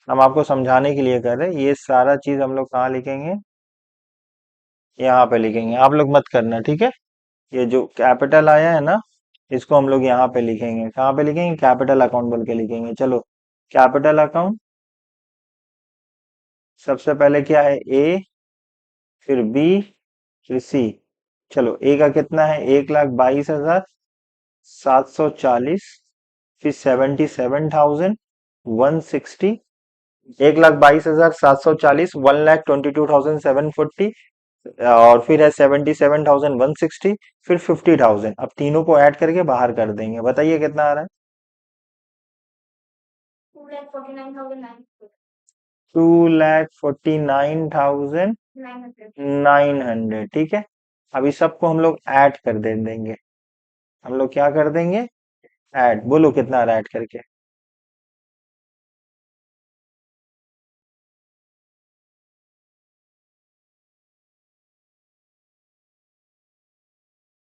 S1: हम आपको समझाने के लिए कर रहे हैं। ये सारा चीज हम लोग कहाँ लिखेंगे? यहाँ पे लिखेंगे, आप लोग मत करना, ठीक है। ये जो कैपिटल आया है ना, इसको हम लोग यहाँ पे लिखेंगे। कहाँ पे लिखेंगे? कैपिटल अकाउंट बोल के लिखेंगे। चलो, कैपिटल अकाउंट। सबसे पहले क्या है? ए, फिर बी, फिर सी। चलो, ए का कितना है? 1,22,740। फिर 77,160। 1,22,740, 1,22,740। और फिर है 77,160, फिर 50,000। अब तीनों को ऐड करके बाहर कर देंगे, बताइए कितना आ रहा है। 2,49,900, ठीक है। अभी सबको हम लोग ऐड कर देंगे। हम लोग क्या कर देंगे, ऐड। बोलो कितना आ रहा है ऐड करके।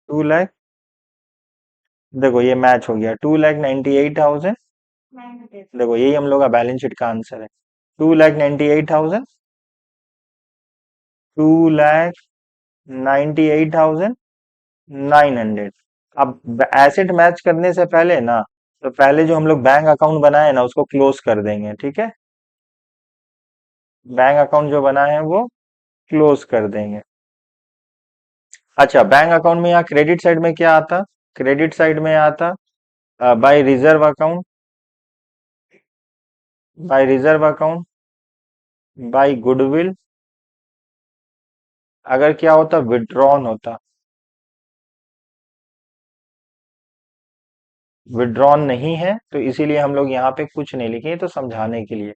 S1: 2 लाख, देखो ये मैच हो गया। 2,98,000, देखो यही हम लोग का बैलेंस शीट का आंसर है। 2,98,900। अब एसेट मैच करने से पहले ना, तो पहले जो हम लोग बैंक अकाउंट बनाए ना उसको क्लोज कर देंगे, ठीक है। बैंक अकाउंट जो बना है वो क्लोज कर देंगे। अच्छा, बैंक अकाउंट में यहाँ क्रेडिट साइड में क्या आता, क्रेडिट साइड में आता by reserve account, by reserve account, by goodwill. अगर क्या होता, विड्रॉन होता। विड्रॉन नहीं है तो इसीलिए हम लोग यहाँ पे कुछ नहीं लिखे, तो समझाने के लिए।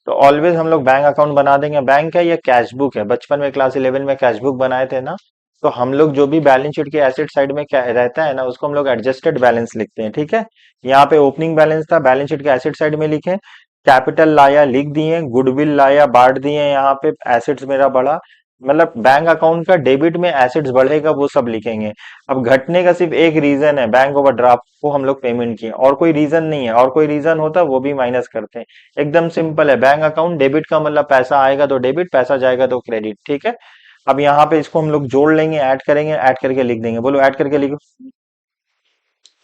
S1: तो ऑलवेज हम लोग बैंक अकाउंट बना देंगे। बैंक है या कैश बुक है, बचपन में क्लास 11 में कैश बुक बनाए थे ना, तो हम लोग जो भी बैलेंस शीट के एसेट साइड में क्या रहता है ना उसको हम लोग एडजस्टेड बैलेंस लिखते हैं, ठीक है। यहाँ पे ओपनिंग बैलेंस था, बैलेंस शीट के एसेट साइड में लिखे, कैपिटल लाया लिख दिए, गुडविल लाया बांट दिए, यहाँ पे एसेट्स मेरा बढ़ा। मतलब बैंक अकाउंट का डेबिट में एसेट्स बढ़ेगा वो सब लिखेंगे। अब घटने का सिर्फ एक रीजन है, बैंक ओवरड्राफ्ट को हम लोग पेमेंट किए, और कोई रीजन नहीं है। और कोई रीजन होता वो भी माइनस करते हैं। एकदम सिंपल है, बैंक अकाउंट डेबिट का मतलब पैसा आएगा तो डेबिट, पैसा जाएगा तो क्रेडिट, ठीक है। अब यहाँ पे इसको हम लोग जोड़ लेंगे, ऐड करेंगे, ऐड करके लिख देंगे। बोलो ऐड करके लिखो।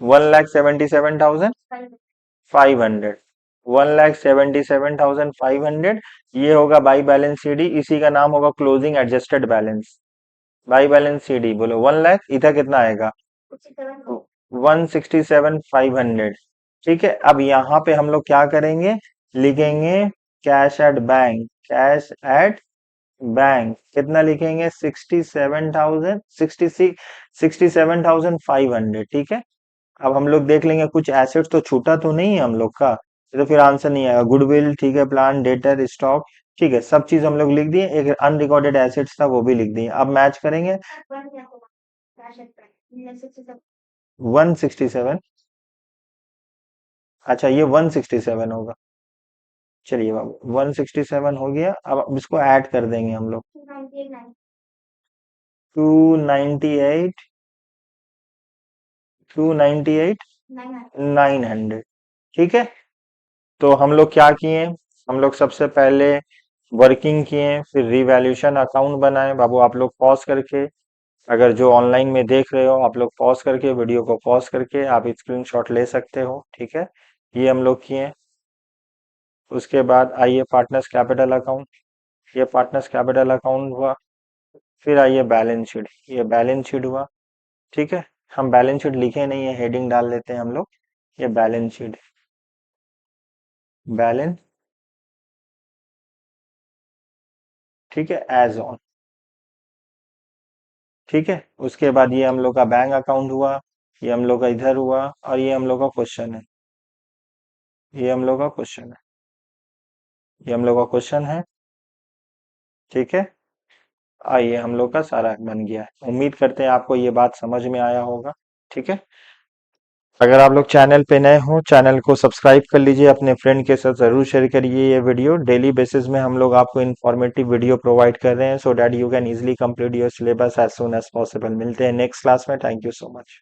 S1: 1,77,500, 1,77,500। ये होगा बाई बैलेंस सीडी, इसी का नाम होगा closing adjusted balance. By balance CD बोलो 1 लाख, इधर कितना आएगा, 167,500, ठीक है। अब यहाँ पे हम लोग क्या करेंगे, लिखेंगे cash at bank, cash at bank कितना लिखेंगे, 67,000, 67,500, ठीक है। अब हम लोग देख लेंगे कुछ एसेट तो छूटा तो नहीं है हम लोग का, ये तो फिर आंसर नहीं आएगा। गुडविल ठीक है, प्लान, डेटर, स्टॉक, ठीक है, सब चीज हम लोग लिख दिए। एक अनरिकॉर्डेड एसेट्स था वो भी लिख दिए। अब मैच करेंगे। 167, अच्छा ये 167 होगा। चलिए बाबू 167 हो गया। अब इसको ऐड कर देंगे हम लोग। 298, 298,900, ठीक है। तो हम लोग क्या किए, हम लोग सबसे पहले वर्किंग किए, फिर रिवैल्यूएशन अकाउंट बनाए। बाबू आप लोग पॉज करके, अगर जो ऑनलाइन में देख रहे हो आप लोग पॉज करके, वीडियो को पॉज करके आप स्क्रीनशॉट ले सकते हो, ठीक है। ये हम लोग किए। उसके बाद आइए पार्टनर्स कैपिटल अकाउंट, ये पार्टनर्स कैपिटल अकाउंट हुआ। फिर आइए बैलेंस शीट, ये बैलेंस शीट हुआ, ठीक है। हम बैलेंस शीट लिखे नहीं है, हेडिंग डाल देते हैं हम लोग, ये बैलेंस शीट, बैलेंस, ठीक है, एज ऑन, ठीक है। उसके बाद ये हम लोग का बैंक अकाउंट हुआ, ये हम लोग का इधर हुआ, और ये हम लोग का क्वेश्चन है, ये हम लोग का क्वेश्चन है, ये हम लोग का क्वेश्चन है, ठीक है। आइए हम लोग का सारा बन गया है। उम्मीद करते हैं आपको ये बात समझ में आया होगा, ठीक है। अगर आप लोग चैनल पे नए हो, चैनल को सब्सक्राइब कर लीजिए, अपने फ्रेंड के साथ जरूर शेयर करिए। ये वीडियो डेली बेसिस में हम लोग आपको इन्फॉर्मेटिव वीडियो प्रोवाइड कर रहे हैं, so that you can easily complete your syllabus as soon as possible. मिलते हैं नेक्स्ट क्लास में। Thank you so much.